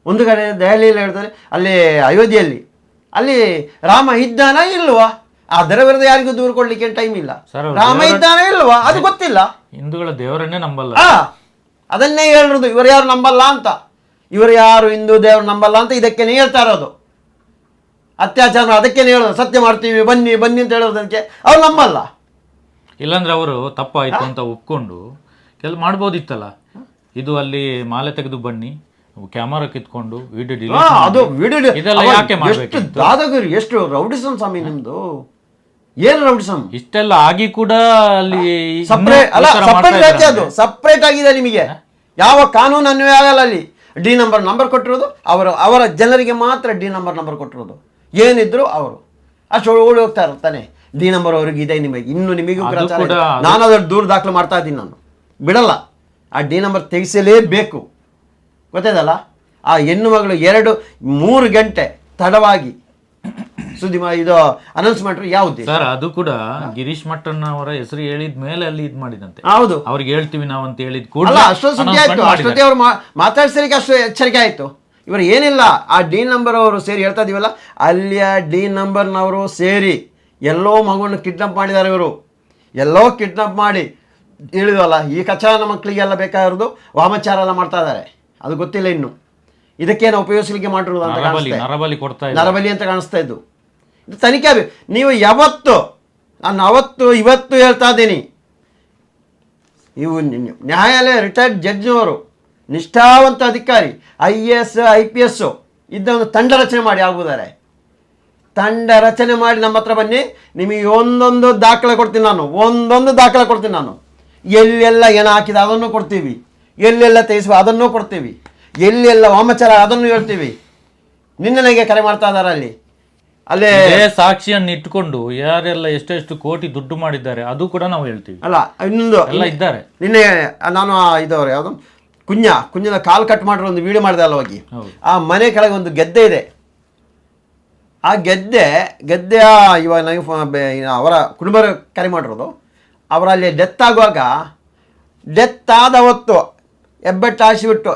ಒಂದು ಕಡೆ ದೆಹಲಿಯಲ್ಲಿ ಹೇಳ್ತಾರೆ, ಅಲ್ಲಿ ಅಯೋಧ್ಯೆಯಲ್ಲಿ ಅಲ್ಲಿ ರಾಮ ಇದ್ದಾನ ಇಲ್ವಾ, ಅದರ ವಿರುದ್ಧ ಯಾರಿಗೂ ದೂರ ಕೊಡ್ಲಿಕ್ಕೆ ಟೈಮ್ ಇಲ್ಲ. ರಾಮ ಇದ್ದಾನ ಇಲ್ವಾ ಅದು ಗೊತ್ತಿಲ್ಲ. ಹಿಂದೂಗಳ ದೇವರನ್ನೇ ನಂಬಲ್ಲ. ಅದನ್ನೇ ಹೇಳಿರೋದು, ಇವರು ಯಾರು ನಂಬಲ್ಲ ಅಂತ. ಇವರು ಯಾರು ಹಿಂದೂ ದೇವರು ನಂಬಲ್ಲ ಅಂತ ಇದಕ್ಕೇನೆ ಹೇಳ್ತಾ ಇರೋದು. ಅತ್ಯಾಚಾರ ಅದಕ್ಕೇನೆ ಹೇಳೋದು, ಸತ್ಯ ಮಾಡ್ತೀವಿ ಬನ್ನಿ ಬನ್ನಿ ಅಂತ ಹೇಳೋದಕ್ಕೆ ಅವ್ರು ನಂಬಲ್ಲ. ಇಲ್ಲಾಂದ್ರೆ ಅವರು ತಪ್ಪಾಯಿತು ಅಂತ ಒಪ್ಕೊಂಡು ಮಾಡ್ಬೋದಿತ್ತಲ್ಲ. ಇದು ಅಲ್ಲಿ ಮಾಲೆ ತೆಗೆದು ಬನ್ನಿ, ಕ್ಯಾಮರಾ ಕಿತ್ಕೊಂಡು ವಿಡಿಯೋ ಅದು ವಿಡಿಯೋ ಇದೆಲ್ಲ ಯಾಕೆ ಮಾಡಬೇಕು? ದಾದಾಗಿರಿ ಎಷ್ಟು ರೌಡಿಸಮ್ ಸ್ವಾಮಿ ನಿಮ್ದು. ಏನು ರೌಡಿಸಮ್? ಇಷ್ಟೆಲ್ಲ ಆಗಿ ಕೂಡ ಅಲ್ಲಿ ಸಪ್ರೇಟ್ ಆಗಿದೆ ನಿಮಗೆ. ಯಾವ ಕಾನೂನು ಅನ್ವಯ ಆಗಲ್ಲ ಅಲ್ಲಿ. ಡಿ ನಂಬರ್ ಕೊಟ್ಟಿರೋದು ಅವರ ಜನರಿಗೆ ಮಾತ್ರ. ಡಿ ನಂಬರ್ ಕೊಟ್ಟಿರೋದು ಏನಿದ್ರು ಅವರು ಅಷ್ಟು ಓಡಿ ಹೋಗ್ತಾ ಇರ್ತಾನೆ. ಡಿ ನಂಬರ್ ಅವ್ರಿಗೆ ಇದೆ, ನಿಮಗೆ ಇನ್ನು ನಿಮಗೂ ನಾನು ಅದ್ರ ದೂರ ದಾಖಲು ಮಾಡ್ತಾ ಇದ್ದೀನಿ, ನಾನು ಬಿಡಲ್ಲ. ಆ ಡಿ ನಂಬರ್ ತೆಗೆಸಲೇಬೇಕು, ಗೊತ್ತಾಯ್ತಲ್ಲ? ಆ ಹೆಣ್ಣು ಮಗಳು 2-3 ಗಂಟೆ ತಡವಾಗಿ ಸುದ್ದಿ ಇದು ಅನೌನ್ಸ್ ಮಾಡ್ರು ಯಾವ್ದು ಸರ್? ಅದು ಕೂಡ ಗಿರೀಶ್ ಮಟ್ಟಣ್ಣ ಅವರ ಹೆಸರು ಹೇಳಿದ ಮೇಲೆ ಅಲ್ಲಿ ಇದು ಮಾಡಿದಂತೆ. ಹೌದು, ಅವ್ರಿಗೆ ಹೇಳ್ತೀವಿ ನಾವು ಅಂತ ಹೇಳಿದ್ ಕೂಡ ಅಷ್ಟೊಂದು ಸುದ್ದಿ ಆಯ್ತು. ಅಷ್ಟೊತ್ತಿ ಅವ್ರು ಮಾತಾಡ್ಸಲಿಕ್ಕೆ ಅಷ್ಟು ಎಚ್ಚರಿಕೆ ಆಯ್ತು. ಇವರು ಏನಿಲ್ಲ, ಆ ಡಿ ನಂಬರ್ ಅವರು ಸೇರಿ ಹೇಳ್ತಾ ಇದೀವಲ್ಲ, ಅಲ್ಲಿಯ ಡಿ ನಂಬರ್ನವರು ಸೇರಿ ಎಲ್ಲೋ ಮಗುವನ್ನು ಕಿಡ್ನಾಪ್ ಮಾಡಿದ್ದಾರೆ. ಇವರು ಎಲ್ಲೋ ಕಿಡ್ನಾಪ್ ಮಾಡಿ ಹೇಳಿದ್ವಲ್ಲ, ಈ ಕಚಾನ ಮಕ್ಕಳಿಗೆಲ್ಲ ಬೇಕಾಗಿರೋದು ವಾಮಾಚಾರ ಎಲ್ಲ ಮಾಡ್ತಾ ಇದ್ದಾರೆ. ಅದು ಗೊತ್ತಿಲ್ಲ ಇನ್ನು. ಇದಕ್ಕೇನು ಉಪಯೋಗಿಸಲಿಕ್ಕೆ ಮಾಡಿರೋದು ಅಂತ ನರಬಲಿ ಅಂತ ಕಾಣಿಸ್ತಾ ಇದ್ದು. ಇದು ತನಿಖೆ ಆಗಬೇಕು. ನೀವು ನಾನು ಇವತ್ತು ಹೇಳ್ತಾ ಇದ್ದೀನಿ, ಇವು ನ್ಯಾಯಾಲಯ ರಿಟೈರ್ಡ್ ಜಡ್ಜ್ನವರು ನಿಷ್ಠಾವಂತ ಅಧಿಕಾರಿ IAS IPS ಇದ್ದ ಒಂದು ತಂಡ ರಚನೆ ಮಾಡಿ ಆಗುವುದಾರೆ. ತಂಡ ರಚನೆ ಮಾಡಿ ನಮ್ಮ ಹತ್ರ ಬನ್ನಿ, ನಿಮಗೆ ಒಂದೊಂದು ದಾಖಲೆ ಕೊಡ್ತೀನಿ ನಾನು. ಎಲ್ಲೆಲ್ಲ ಏನ ಹಾಕಿದ ಅದನ್ನು ಕೊಡ್ತೀವಿ, ಎಲ್ಲೆಲ್ಲ ತೆಗೆಸುವ ಅದನ್ನು ಕೊಡ್ತೀವಿ, ಎಲ್ಲೆಲ್ಲ ವಾಮಾಚಾರ ಅದನ್ನು ಹೇಳ್ತೀವಿ. ನಿನ್ನೆಗೆ ಕರೆ ಮಾಡ್ತಾ ಇದ್ದಾರೆ ಅಲ್ಲೇ ಸಾಕ್ಷಿಯನ್ನು ಇಟ್ಕೊಂಡು ಯಾರೆಲ್ಲ ಎಷ್ಟೆಷ್ಟು ಕೋಟಿ ದುಡ್ಡು ಮಾಡಿದ್ದಾರೆ ಅದು ಕೂಡ ನಾವು ಹೇಳ್ತೀವಿ. ಅಲ್ಲ, ಇನ್ನೊಂದು ಎಲ್ಲ ಇದ್ದಾರೆ. ನಿನ್ನೆ ನಾನು ಇದವ್ರು ಯಾವುದು ಕುಂಜದ ಕಾಲು ಕಟ್ ಮಾಡಿರೋ ಒಂದು ವಿಡಿಯೋ ಮಾಡಿದೆ ಅಲ್ಲ ಹೋಗಿ. ಆ ಮನೆ ಕೆಳಗೆ ಒಂದು ಗೆದ್ದೆ ಇದೆ. ಆ ಗೆದ್ದೆಯ ಇವಾಗ ನನಗೆ ಅವರ ಕುಟುಂಬ ಕರೆ ಮಾಡಿರೋದು. ಅವರಲ್ಲಿ ಡೆತ್ ಆಗುವಾಗ ಡೆತ್ ಆದ ಹೊತ್ತು ಹೆಬ್ಬೆಟ್ಟು ಹಾಸಿಬಿಟ್ಟು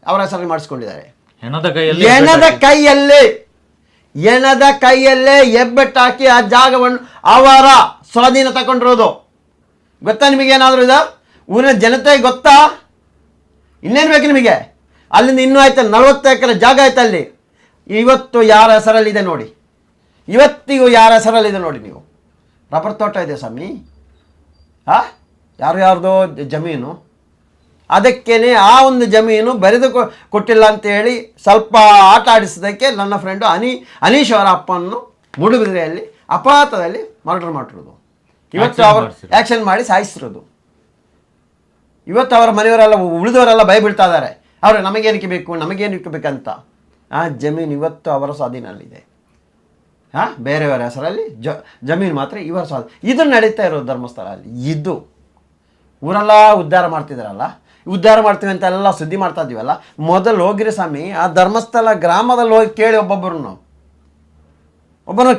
ಅವರ ಹೆಸರಲ್ಲಿ ಮಾಡಿಸ್ಕೊಂಡಿದ್ದಾರೆ. ಎಣದ ಕೈಯಲ್ಲೇ ಹೆಬ್ಬೆಟ್ಟು ಹಾಕಿ ಆ ಜಾಗವನ್ನು ಅವರ ಸ್ವಾಧೀನ ತಗೊಂಡಿರೋದು. ಗೊತ್ತಾ ನಿಮಗೇನಾದರೂ ಇದು? ಊರಿನ ಜನತೆಗೆ ಗೊತ್ತಾ? ಇನ್ನೇನು ಬೇಕು ನಿಮಗೆ? ಅಲ್ಲಿಂದ ಇನ್ನೂ ಆಯ್ತು 40 ಎಕರೆ ಜಾಗ ಆಯ್ತು ಅಲ್ಲಿ. ಇವತ್ತು ಯಾರ ಹೆಸರಲ್ಲಿದೆ ನೋಡಿ, ಇವತ್ತಿಗೂ ಯಾರ ಹೆಸರಲ್ಲಿದೆ ನೋಡಿ. ನೀವು ರಬ್ಬರ್ ತೋಟ ಇದೆ ಸ್ವಾಮಿ, ಯಾರ್ದೋ ಜಮೀನು ಅದಕ್ಕೇನೆ ಆ ಒಂದು ಜಮೀನು ಬರೆದು ಕೊಟ್ಟಿಲ್ಲ ಅಂತೇಳಿ ಸ್ವಲ್ಪ ಆಟ ಆಡಿಸೋದಕ್ಕೆ ನನ್ನ ಫ್ರೆಂಡು ಅನೀಶ್ ಅವರ ಅಪ್ಪನ್ನು ಮೂಡುಬಿದಿರೆಯಲ್ಲಿ ಅಪಘಾತದಲ್ಲಿ ಮರ್ಡರ್ ಮಾಡಿರೋದು. ಇವತ್ತು ಅವರು ಆ್ಯಕ್ಷನ್ ಮಾಡಿ ಸಾಯಿಸಿರೋದು. ಇವತ್ತು ಅವರ ಮನೆಯವರೆಲ್ಲ ಉಳಿದವರೆಲ್ಲ ಭಯ ಬೀಳ್ತಾ ಇದ್ದಾರೆ, ಅವರು ನಮಗೇನಕ್ಕೆ ಬೇಕಂತ. ಆ ಜಮೀನು ಇವತ್ತು ಅವರ ಸ್ವಾಧೀನಲ್ಲಿದೆ. ಬೇರೆಯವರ ಹೆಸರಲ್ಲಿ ಜಮೀನು ಮಾತ್ರ ಇವರ ಸ್ವಾಧೀನ. ಇದು ನಡೀತಾ ಇರೋದು ಧರ್ಮಸ್ಥಳ ಅಲ್ಲಿ. ಇದು ಊರೆಲ್ಲ ಉದ್ಧಾರ ಮಾಡ್ತಿದ್ದಾರಲ್ಲ, ಉದ್ಧಾರ ಮಾಡ್ತೀವಿ ಅಂತ ಎಲ್ಲ ಸುದ್ದಿ ಮಾಡ್ತಾ ಇದ್ದೀವಲ್ಲ, ಮೊದಲು ಹೋಗಿರಿ ಸ್ವಾಮಿ ಆ ಧರ್ಮಸ್ಥಳ ಗ್ರಾಮದಲ್ಲಿ ಹೋಗಿ ಕೇಳಿ ಒಬ್ಬೊಬ್ಬರನ್ನು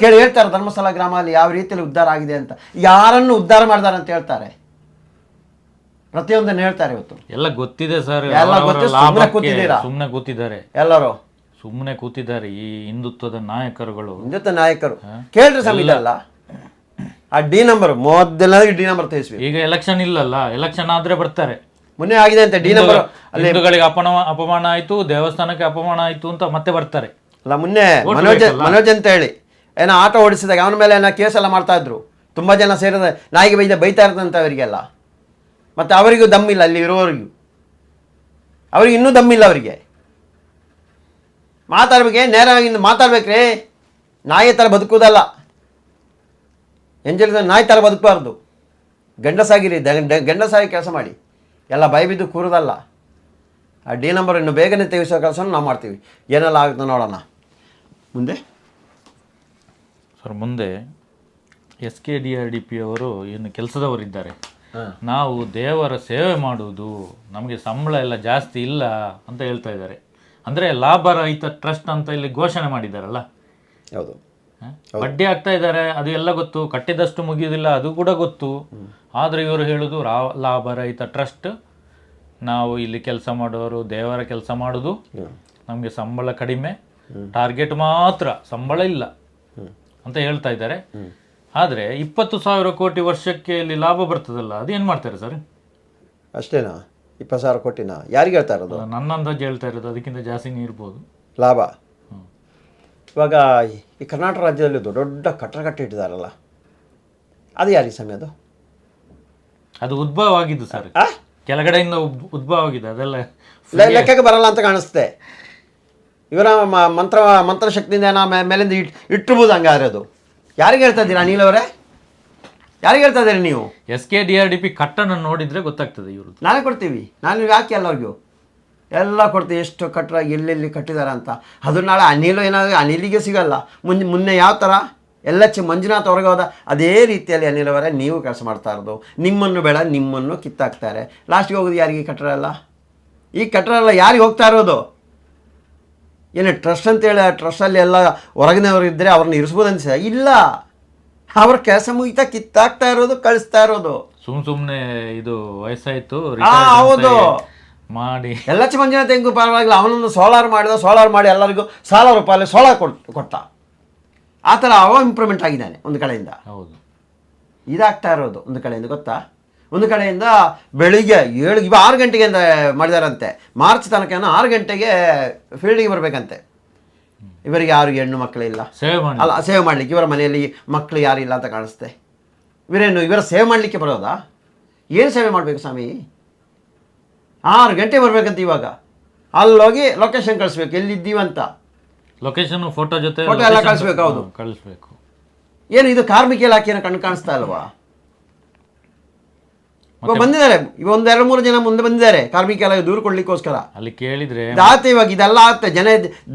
ಕೇಳಿ ಹೇಳ್ತಾರೆ ಧರ್ಮಸ್ಥಳ ಗ್ರಾಮದಲ್ಲಿ ಯಾವ ರೀತಿಯಲ್ಲಿ ಉದ್ಧಾರ ಆಗಿದೆ ಅಂತ, ಯಾರನ್ನು ಉದ್ಧಾರ ಮಾಡಿದಾರೆ ಅಂತ ಹೇಳ್ತಾರೆ, ಪ್ರತಿಯೊಂದನ್ನು ಹೇಳ್ತಾರೆ. ಇವತ್ತು ಎಲ್ಲ ಗೊತ್ತಿದೆ ಸರ್, ಎಲ್ಲ ಗೊತ್ತಿದೆ. ಸುಮ್ಮನೆ ಕೂತಿದ್ದಾರೆ, ಎಲ್ಲರೂ ಸುಮ್ಮನೆ ಕೂತಿದ್ದಾರೆ ಈ ಹಿಂದುತ್ವದ ನಾಯಕರುಗಳು. ಕೇಳ್ರಿ ಸ್ವಾಮಿ, ಇದಲ್ಲ ಆ ಡಿ ನಂಬರ್ ಮೊದಲನೇ ಡಿ ನಂಬರ್ ತಿಳಿಸ್ಬೇಕು. ಈಗ ಎಲೆಕ್ಷನ್ ಇಲ್ಲಲ್ಲ, ಎಲೆಕ್ಷನ್ ಆದ್ರೆ ಬರ್ತಾರೆ. ಮೊನ್ನೆ ಆಗಿದೆ ಅಂತ ಡಿ ನಂಬರ್, ಹಿಂದೂಗಳಿಗೆ ಅಪಮಾನ ಆಯ್ತು, ದೇವಸ್ಥಾನಕ್ಕೆ ಅಪಮಾನ ಆಯ್ತು ಅಂತ ಮತ್ತೆ ಬರ್ತಾರೆ. ಅಲ್ಲ ಮೊನ್ನೆ ಮನೋಜ್ ಅಂತ ಹೇಳಿ ಏನೋ ಆಟೋ ಓಡಿಸಿದಾಗ ಅವನ ಮೇಲೆ ಏನೋ ಕೇಸೆಲ್ಲ ಮಾಡ್ತಾ ಇದ್ರು. ತುಂಬ ಜನ ಸೇರಿದ ನಾಯಿಗೆ ಬೈತಾ ಇರ್ತಂತ ಅವರಿಗೆಲ್ಲ. ಮತ್ತು ಅವರಿಗೂ ದಮ್ಮಿಲ್ಲ, ಅಲ್ಲಿ ಇರೋರಿಗೂ ಅವ್ರಿಗೆ ಇನ್ನೂ ದಮ್ಮಿಲ್ಲ. ಅವರಿಗೆ ಮಾತಾಡ್ಬೇಕೆ, ನೇರವಾಗಿ ಮಾತಾಡ್ಬೇಕ್ರಿ. ನಾಯಿ ಥರ ಬದುಕುವುದಲ್ಲ, ಎಂಜಲ್ ನಾಯಿ ಥರ ಬದುಕಬಾರ್ದು. ಗಂಡಸಾಗಿರಿ, ಗಂಡಸಾಗಿ ಕೆಲಸ ಮಾಡಿ, ಎಲ್ಲ ಭಯಬಿದ್ದು ಕೂರೋದಲ್ಲ. ಆ ಡಿ ನಂಬರ್ ಇನ್ನು ಬೇಗನೆ ತೆಗೆಸೋ ಕೆಲಸವನ್ನು ನಾವು ಮಾಡ್ತೀವಿ. ಏನೆಲ್ಲ ಆಗುತ್ತೆ ನೋಡೋಣ ಮುಂದೆ. ಸರ್ ಮುಂದೆ SKDRDP ಅವರು ಏನು ಕೆಲಸದವರಿದ್ದಾರೆ, ನಾವು ದೇವರ ಸೇವೆ ಮಾಡುವುದು, ನಮಗೆ ಸಂಬಳ ಎಲ್ಲ ಜಾಸ್ತಿ ಇಲ್ಲ ಅಂತ ಹೇಳ್ತಾ ಇದ್ದಾರೆ. ಅಂದರೆ ಲಾಭರಹಿತ ಟ್ರಸ್ಟ್ ಅಂತ ಇಲ್ಲಿ ಘೋಷಣೆ ಮಾಡಿದ್ದಾರಲ್ಲ. ಹೌದು, ಬಡ್ಡಿ ಆಗ್ತಾ ಇದ್ದಾರೆ, ಅದು ಎಲ್ಲ ಗೊತ್ತು. ಕಟ್ಟಿದಷ್ಟು ಮುಗಿಯೋದಿಲ್ಲ, ಅದು ಕೂಡ ಗೊತ್ತು. ಆದರೆ ಇವರು ಹೇಳೋದು ಲಾಭರಹಿತ ಟ್ರಸ್ಟ್, ನಾವು ಇಲ್ಲಿ ಕೆಲಸ ಮಾಡೋರು ದೇವರ ಕೆಲಸ ಮಾಡೋದು, ನಮಗೆ ಸಂಬಳ ಕಡಿಮೆ, ಟಾರ್ಗೆಟ್ ಮಾತ್ರ, ಸಂಬಳ ಇಲ್ಲ ಅಂತ ಹೇಳ್ತಾ ಇದ್ದಾರೆ. ಆದರೆ 20,000 ಕೋಟಿ ವರ್ಷಕ್ಕೆ ಇಲ್ಲಿ ಲಾಭ ಬರ್ತದಲ್ಲ, ಅದೇನು ಮಾಡ್ತಾರೆ ಸರ್? ಅಷ್ಟೇನಾ? 20,000 ಕೋಟಿನ ಯಾರಿಗೆ ಹೇಳ್ತಾ ಇರೋದು? ನನ್ನ ಅಂದಾಜು ಹೇಳ್ತಾ ಇರೋದು ಅದಕ್ಕಿಂತ ಜಾಸ್ತಿನೇ ಇರ್ಬೋದು ಲಾಭ. ಇವಾಗ ಈ ಕರ್ನಾಟಕ ರಾಜ್ಯದಲ್ಲಿ ದೊಡ್ಡ ಕಟ್ಟಡ ಕಟ್ಟಿಟ್ಟಿದ್ದಾರಲ್ಲ, ಅದು ಯಾರಿಗೆ ಸಮಯ? ಅದು ಉದ್ಭವ ಆಗಿದ್ದು ಸರ್, ಕೆಳಗಡೆಯಿಂದ ಉದ್ಭವ ಆಗಿದೆ. ಅದೆಲ್ಲ ಲೆಕ್ಕಕ್ಕೆ ಬರಲ್ಲ ಅಂತ ಕಾಣಿಸುತ್ತೆ. ಇವರ ಮಂತ್ರಶಕ್ತಿಯಿಂದ ಮೇಲಿಂದ ಇಟ್ಟಿರ್ಬೋದು. ಹಂಗಾದ್ರೆ ಅದು ಯಾರಿಗೆ ಹೇಳ್ತಾ ಇದ್ದೀರಾ? ಅನಿಲ್ ಅವರೇ, ಯಾರಿಗೆ ಹೇಳ್ತಾ ಇದ್ದೀರಿ ನೀವು? SKDRDP ಕಟ್ಟಡ ನೋಡಿದರೆ ಗೊತ್ತಾಗ್ತದೆ ಇವರು. ನಾನೇ ಕೊಡ್ತೀವಿ, ನಾನು ಯಾಕೆ ಎಲ್ಲರಿಗೂ ಎಲ್ಲ ಕೊಡ್ತೀವಿ, ಎಷ್ಟು ಕಟ್ಟಡ ಎಲ್ಲೆಲ್ಲಿ ಕಟ್ಟಿದ್ದಾರೆ ಅಂತ. ಅದು ನಾಳೆ ಅನಿಲ್ ಏನಾದರೂ ಅನಿಲಿಗೆ ಸಿಗಲ್ಲ. ಮುನ್ನೆ ಯಾವ ಥರ ಮಂಜುನಾಥ್ ಹೊರಗೆ ಹೋದ ಅದೇ ರೀತಿಯಲ್ಲಿ ಅನಿಲ್ ಅವರೇ ನೀವು ಕೆಲಸ ಮಾಡ್ತಾ ಇರೋದು. ನಿಮ್ಮನ್ನು ಬೇಡ, ನಿಮ್ಮನ್ನು ಕಿತ್ತಾಕ್ತಾರೆ. ಲಾಸ್ಟಿಗೆ ಹೋಗೋದು ಯಾರಿಗೆ? ಕಟ್ಟಡ ಎಲ್ಲ, ಈ ಕಟ್ಟಡ ಎಲ್ಲ ಯಾರಿಗೆ ಹೋಗ್ತಾ ಇರೋದು? ಏನು ಟ್ರಸ್ಟ್ ಅಂತೇಳಿ ಆ ಟ್ರಸ್ಟಲ್ಲಿ ಎಲ್ಲ ಹೊರಗಿನವರು ಇದ್ದರೆ ಅವ್ರನ್ನ ಇರಿಸ್ಬೋದು ಅನ್ಸ ಇಲ್ಲ. ಅವ್ರ ಕೆಲಸ ಮುಗಿತಾ ಕಿತ್ತಾಕ್ತಾ ಇರೋದು, ಕಳಿಸ್ತಾ ಇರೋದು. ಸುಮ್ಮನೆ ಇದು ವಯಸ್ಸಾಯಿತು ಹೌದು ಮಾಡಿ ಎಲ್ಲ ಮಂಜುನಾಥ ಹೆಂಗೂ ಪರವಾಗಿಲ್ಲ, ಅವನೊಂದು ಸೋಲಾರ್ ಮಾಡಿ ಎಲ್ಲರಿಗೂ ₹1,000 ಸೋಲಾರ್ ಕೊಟ್ಟ. ಆ ಥರ ಅವ ಇಂಪ್ರೂವ್ಮೆಂಟ್ ಆಗಿದ್ದಾನೆ ಒಂದು ಕಡೆಯಿಂದ. ಹೌದು, ಇದಾಗ್ತಾ ಇರೋದು ಒಂದು ಕಡೆಯಿಂದ ಗೊತ್ತಾ. ಒಂದು ಕಡೆಯಿಂದ ಬೆಳಿಗ್ಗೆ 6 ಗಂಟೆಗೆ ಅಂತ ಮಾಡಿದಾರಂತೆ. ಮಾರ್ಚ್ ತನಕ 6 ಗಂಟೆಗೆ ಫೀಲ್ಡಿಗೆ ಬರಬೇಕಂತೆ. ಇವರಿಗೆ ಯಾರಿಗೆ ಹೆಣ್ಣು ಮಕ್ಕಳಿಲ್ಲ, ಸೇವೆ ಮಾಡಲಿಕ್ಕೆ. ಇವರ ಮನೆಯಲ್ಲಿ ಮಕ್ಕಳು ಯಾರಿಲ್ಲ ಅಂತ ಕಾಣಿಸುತ್ತೆ. ಇವರ ಸೇವೆ ಮಾಡಲಿಕ್ಕೆ ಬರೋದಾ? ಏನು ಸೇವೆ ಮಾಡಬೇಕು ಸ್ವಾಮಿ? 6 ಗಂಟೆ ಬರಬೇಕಂತ. ಇವಾಗ ಅಲ್ಲೋಗಿ ಲೊಕೇಶನ್ ಕಳಿಸ್ಬೇಕು, ಎಲ್ಲಿದ್ದೀವಂತ ಲೊಕೇಶನ್, ಫೋಟೋ ಜೊತೆ ಎಲ್ಲ ಕಳಿಸ್ಬೇಕು. ಹೌದು, ಕಳಿಸ್ಬೇಕು. ಏನು ಇದು ಕಾರ್ಮಿಕ ಇಲಾಖೆಯನ್ನು ಕಣ್ಣು ಕಾಣಿಸ್ತಾ ಇಲ್ವಾ? ಬಂದಿದ್ದಾರೆ, 1-2-3 ಜನ ಮುಂದೆ ಬಂದಿದ್ದಾರೆ ಕಾರ್ಮಿಕ ಇಲಾಖೆ ದೂರು ಕೊಡ್ಲಿಕ್ಕೋಸ್ಕರ. ಅಲ್ಲಿ ಕೇಳಿದ್ರೆ ಆಗುತ್ತೆ, ಇವಾಗ ಇದೆಲ್ಲ ಆಗುತ್ತೆ.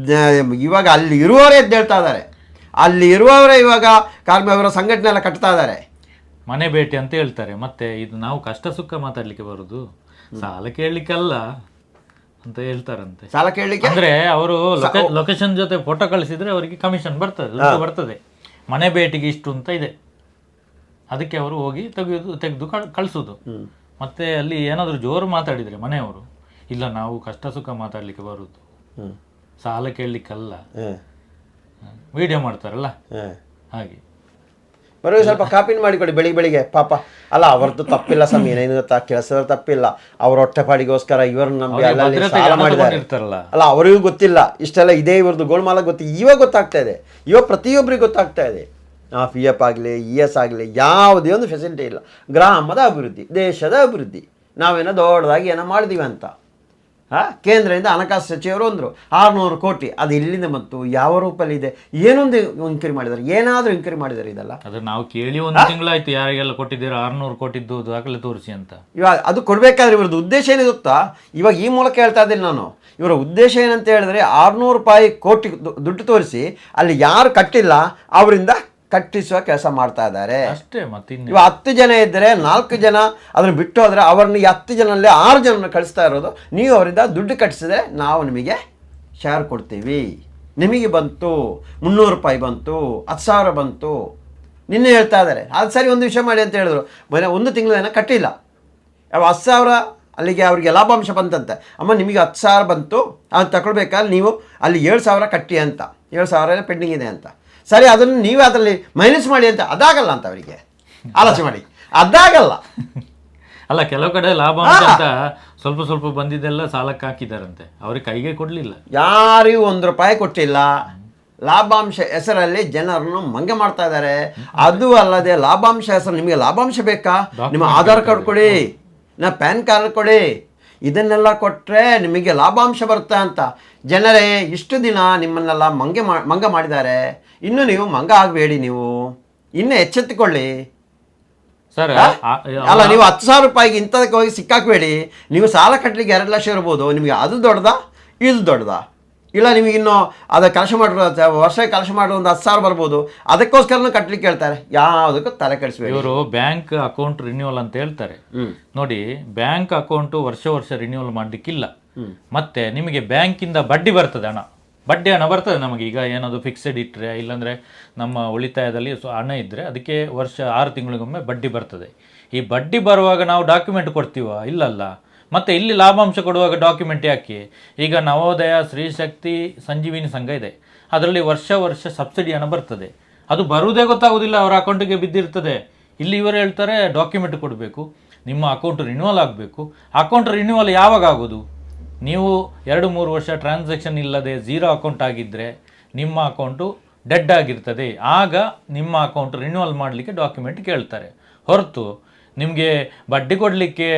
ಇವಾಗ ಅಲ್ಲಿ ಇರುವವರೇ ಎದ್ದೇಳ್ತಾ ಇದ್ದಾರೆ. ಅಲ್ಲಿ ಇರುವವರೇ ಇವಾಗ ಕಾರ್ಮಿಕರ ಸಂಘಟನೆ ಎಲ್ಲ ಕಟ್ತಾ ಇದ್ದಾರೆ. ಮನೆ ಭೇಟಿ ಅಂತ ಹೇಳ್ತಾರೆ. ಮತ್ತೆ ಇದು ನಾವು ಕಷ್ಟ ಸುಖ ಮಾತಾಡ್ಲಿಕ್ಕೆ ಬರುದು, ಸಾಲ ಕೇಳಲಿಕ್ಕಲ್ಲ ಅಂತ ಹೇಳ್ತಾರಂತೆ. ಸಾಲ ಕೇಳಲಿಕ್ಕೆ ಅಂದ್ರೆ ಅವರು ಲೊಕೇಶನ್ ಜೊತೆ ಫೋಟೋ ಕಳಿಸಿದ್ರೆ ಅವರಿಗೆ ಕಮಿಷನ್ ಬರ್ತದೆ. ಮನೆ ಭೇಟಿಗೆ ಇಷ್ಟು ಅಂತ ಇದೆ, ಅದಕ್ಕೆ ಅವರು ಹೋಗಿ ತೆಗೆದು ಕಳಿಸೋದು. ಮತ್ತೆ ಅಲ್ಲಿ ಏನಾದರೂ ಜೋರು ಮಾತಾಡಿದರೆ ಮನೆಯವರು, ಇಲ್ಲ ನಾವು ಕಷ್ಟ ಸುಖ ಮಾತಾಡ್ಲಿಕ್ಕೆ ಬರುದು, ಸಾಲ ಕೇಳಲಿಕ್ಕಲ್ಲ, ವಿಡಿಯೋ ಮಾಡ್ತಾರಲ್ಲ ಹಾಗೆ. ಬರೋದು ಸ್ವಲ್ಪ ಕಾಪಿನ ಮಾಡಿಕೊಡಿ ಬೆಳಿಗ್ಗೆ ಪಾಪ. ಅಲ್ಲ ಅವ್ರದ್ದು ತಪ್ಪಿಲ್ಲ ಸ್ವಾಮಿ, ಏನೇನು ಗೊತ್ತಾ, ಕೆಲಸದ ತಪ್ಪಿಲ್ಲ. ಅವ್ರ ಹೊಟ್ಟೆಪಾಡಿಗೋಸ್ಕರ ಇವ್ರನ್ನ ನಂಬಿ ಅಲ್ಲಲ್ಲಿ ಸಾಲ ಮಾಡಿದ್ದಾರೆ. ಅಲ್ಲ ಅವರಿಗೂ ಗೊತ್ತಿಲ್ಲ ಇಷ್ಟೆಲ್ಲ ಇದೇ ಇವ್ರದ್ದು ಗೋಲ್ಮಾಲ ಇವಾಗ ಗೊತ್ತಾಗ್ತಾ ಇದೆ. ಇವಾಗ ಪ್ರತಿಯೊಬ್ಬರಿಗೆ ಗೊತ್ತಾಗ್ತಾ ಇದೆ. PF ಆಗಲಿ ES ಆಗಲಿ ಯಾವುದೇ ಒಂದು ಫೆಸಿಲಿಟಿ ಇಲ್ಲ. ಗ್ರಾಮದ ಅಭಿವೃದ್ಧಿ, ದೇಶದ ಅಭಿವೃದ್ಧಿ, ನಾವೇನೋ ದೊಡ್ಡದಾಗಿ ಏನೋ ಮಾಡಿದೀವಿ ಅಂತ. ಕೇಂದ್ರದಿಂದ ಹಣಕಾಸು ಸಚಿವರು ಅಂದರು 600 ಕೋಟಿ. ಅದು ಎಲ್ಲಿಂದ ಬಂತು, ಯಾವ ರೂಪಲ್ಲಿ ಇದೆ, ಏನೊಂದು ಎಂಕ್ವೈರಿ ಮಾಡಿದ್ದಾರೆ, ಏನಾದರೂ ಎಂಕ್ವೈರಿ ಮಾಡಿದ್ದಾರೆ ಇದೆಲ್ಲ? ಅದು ನಾವು ಕೇಳಿ ಒಂದು ತಿಂಗಳಾಯ್ತು ಯಾರಿಗೆಲ್ಲ ಕೊಟ್ಟಿದ್ದೀರಾ 600 ಕೋಟಿದ್ದು ದಾಖಲೆ ತೋರಿಸಿ ಅಂತ. ಇವಾಗ ಅದು ಕೊಡಬೇಕಾದ್ರೆ ಇವ್ರದ್ದು ಉದ್ದೇಶ ಏನಿದೆ ಗೊತ್ತಾ? ಇವಾಗ ಈ ಮೂಲಕ ಹೇಳ್ತಾ ಇದ್ದೀನಿ ನಾನು, ಇವರ ಉದ್ದೇಶ ಏನಂತ ಹೇಳಿದ್ರೆ 600 ಕೋಟಿ ದುಡ್ಡು ತೋರಿಸಿ ಅಲ್ಲಿ ಯಾರು ಕಟ್ಟಿಲ್ಲ ಅವರಿಂದ ಕಟ್ಟಿಸುವ ಕೆಲಸ ಮಾಡ್ತಾ ಇದ್ದಾರೆ ಅಷ್ಟೇ. ಮತ್ತೆ ಇವಾಗ 10 ಜನ ಇದ್ದರೆ 4 ಜನ ಅದನ್ನು ಬಿಟ್ಟು ಹೋದರೆ ಅವರನ್ನು ಈ 10 ಜನರಲ್ಲಿ 6 ಜನನ ಕಳಿಸ್ತಾ ಇರೋದು. ನೀವು ಅವರಿಂದ ದುಡ್ಡು ಕಟ್ಟಿಸಿದ್ರೆ ನಾವು ನಿಮಗೆ ಶೇರ್ ಕೊಡ್ತೀವಿ, ನಿಮಗೆ ಬಂತು 300 ರೂಪಾಯಿ ಬಂತು, 10,000 ಬಂತು. ನಿನ್ನೆ ಹೇಳ್ತಾ ಇದ್ದಾರೆ ಅದು ಸರಿ, ಒಂದು ವಿಷಯ ಮಾಡಿ ಅಂತ ಹೇಳಿದ್ರು. ಮನೆ 1 ತಿಂಗಳು ಏನೋ ಕಟ್ಟಿಲ್ಲ, 10,000 ಅಲ್ಲಿಗೆ ಅವರಿಗೆ ಲಾಭಾಂಶ ಬಂತಂತೆ. ಅಮ್ಮ ನಿಮಗೆ 10,000 ಬಂತು, ಅದು ತಗೊಳ್ಬೇಕಾದ್ರೆ ನೀವು ಅಲ್ಲಿ 7,000 ಕಟ್ಟಿ ಅಂತ, 7,000 ಪೆಂಡಿಂಗ್ ಇದೆ ಅಂತ. ಸರಿ, ಅದನ್ನು ನೀವೇ ಅದರಲ್ಲಿ ಮೈನಸ್ ಮಾಡಿ ಅಂತ. ಅದಾಗಲ್ಲ ಅಂತ ಅವರಿಗೆ ಆಲೋಚನೆ ಮಾಡಿ, ಅದಾಗಲ್ಲ. ಅಲ್ಲ, ಕೆಲವು ಕಡೆ ಲಾಭಾಂಶ ಅಂತ ಸ್ವಲ್ಪ ಸ್ವಲ್ಪ ಬಂದಿದ್ದೆಲ್ಲ ಸಾಲಕ್ಕೆ ಹಾಕಿದಾರಂತೆ, ಅವ್ರಿಗೆ ಕೈಗೆ ಕೊಡಲಿಲ್ಲ, ಯಾರಿಗೂ 1 ರೂಪಾಯಿ ಕೊಟ್ಟಿಲ್ಲ. ಲಾಭಾಂಶ ಹೆಸರಲ್ಲಿ ಜನರನ್ನು ಮಂಗೆ ಮಾಡ್ತಾ ಇದ್ದಾರೆ. ಅದು ಅಲ್ಲದೆ ಲಾಭಾಂಶ ಹೆಸರು, ನಿಮಗೆ ಲಾಭಾಂಶ ಬೇಕಾ, ನಿಮ್ಮ ಆಧಾರ್ ಕಾರ್ಡ್ ಕೊಡಿ, ಪ್ಯಾನ್ ಕಾರ್ಡ್ ಕೊಡಿ, ಇದನ್ನೆಲ್ಲ ಕೊಟ್ಟರೆ ನಿಮಗೆ ಲಾಭಾಂಶ ಬರುತ್ತೆ ಅಂತ. ಜನರೇ, ಇಷ್ಟು ದಿನ ನಿಮ್ಮನ್ನೆಲ್ಲ ಮಂಗ ಮಾಡಿದ್ದಾರೆ, ಇನ್ನು ನೀವು ಮಂಗ ಆಗಬೇಡಿ, ನೀವು ಇನ್ನೂ ಎಚ್ಚೆತ್ತುಕೊಳ್ಳಿ ಸರ್. ಅಲ್ಲ, ನೀವು 10,000 ರೂಪಾಯಿಗೆ ಇಂಥದಕ್ಕೆ ಹೋಗಿ ಸಿಕ್ಕಾಕಬೇಡಿ. ನೀವು ಸಾಲ ಕಟ್ಟಲಿಕ್ಕೆ 2 ಲಕ್ಷ ಇರ್ಬೋದು, ನಿಮಗೆ ಅದು ದೊಡ್ಡದಾ ಇದು ದೊಡ್ಡದಾ? ಇಲ್ಲ, ನಿಮಗೆ ಇನ್ನೂ ಅದು ಕೆಲಸ ಮಾಡಿರೋ ವರ್ಷ ಕೆಲಸ ಮಾಡೋ ಒಂದು 10,000 ಬರ್ಬೋದು, ಅದಕ್ಕೋಸ್ಕರನೂ ಕಟ್ಟಲಿಕ್ಕೆ ಹೇಳ್ತಾರೆ. ಯಾವುದಕ್ಕೂ ತಲೆ ಕೆಡಿಸ್ಬೇಡಿ. ಇವರು ಬ್ಯಾಂಕ್ ಅಕೌಂಟ್ ರಿನ್ಯೂವಲ್ ಅಂತ ಹೇಳ್ತಾರೆ. ನೋಡಿ, ಬ್ಯಾಂಕ್ ಅಕೌಂಟು ವರ್ಷ ರಿನ್ಯೂವಲ್ ಮಾಡಲಿಕ್ಕಿಲ್ಲ. ಮತ್ತೆ ನಿಮಗೆ ಬ್ಯಾಂಕಿಂದ ಬಡ್ಡಿ ಬರ್ತದೆ, ಬಡ್ಡಿ ಹಣ ಬರ್ತದೆ ನಮಗೆ. ಈಗ ಏನಾದರೂ ಫಿಕ್ಸೆಡ್ ಇಟ್ಟರೆ, ಇಲ್ಲಾಂದರೆ ನಮ್ಮ ಉಳಿತಾಯದಲ್ಲಿ ಹಣ ಇದ್ದರೆ ಅದಕ್ಕೆ ವರ್ಷ 6 ತಿಂಗಳಿಗೊಮ್ಮೆ ಬಡ್ಡಿ ಬರ್ತದೆ. ಈ ಬಡ್ಡಿ ಬರುವಾಗ ನಾವು ಡಾಕ್ಯುಮೆಂಟ್ ಕೊಡ್ತೀವ? ಇಲ್ಲಲ್ಲ. ಮತ್ತು ಇಲ್ಲಿ ಲಾಭಾಂಶ ಕೊಡುವಾಗ ಡಾಕ್ಯುಮೆಂಟ್ ಯಾಕೆ? ಈಗ ನವೋದಯ, ಸ್ತ್ರೀಶಕ್ತಿ, ಸಂಜೀವಿನಿ ಸಂಘ ಇದೆ, ಅದರಲ್ಲಿ ವರ್ಷ ಸಬ್ಸಿಡಿ ಹಣ ಬರ್ತದೆ. ಅದು ಬರುವುದೇ ಗೊತ್ತಾಗೋದಿಲ್ಲ, ಅವರ ಅಕೌಂಟಿಗೆ ಬಿದ್ದಿರ್ತದೆ. ಇಲ್ಲಿ ಇವರು ಹೇಳ್ತಾರೆ ಡಾಕ್ಯುಮೆಂಟ್ ಕೊಡಬೇಕು, ನಿಮ್ಮ ಅಕೌಂಟ್ ರಿನ್ಯೂವಲ್ ಆಗಬೇಕು. ಅಕೌಂಟ್ ರಿನ್ಯೂವಲ್ ಯಾವಾಗ ಆಗೋದು? ನೀವು 2-3 ವರ್ಷ ಟ್ರಾನ್ಸಾಕ್ಷನ್ ಇಲ್ಲದೆ 0 ಅಕೌಂಟ್ ಆಗಿದ್ದರೆ ನಿಮ್ಮ ಅಕೌಂಟು ಡೆಡ್ ಆಗಿರ್ತದೆ. ಆಗ ನಿಮ್ಮ ಅಕೌಂಟ್ ರಿನ್ಯೂವಲ್ ಮಾಡಲಿಕ್ಕೆ ಡಾಕ್ಯುಮೆಂಟ್ ಕೇಳ್ತಾರೆ. ಹೊರತು ನಿಮಗೆ ಬಡ್ಡಿ ಕೊಡಲಿಕ್ಕೆ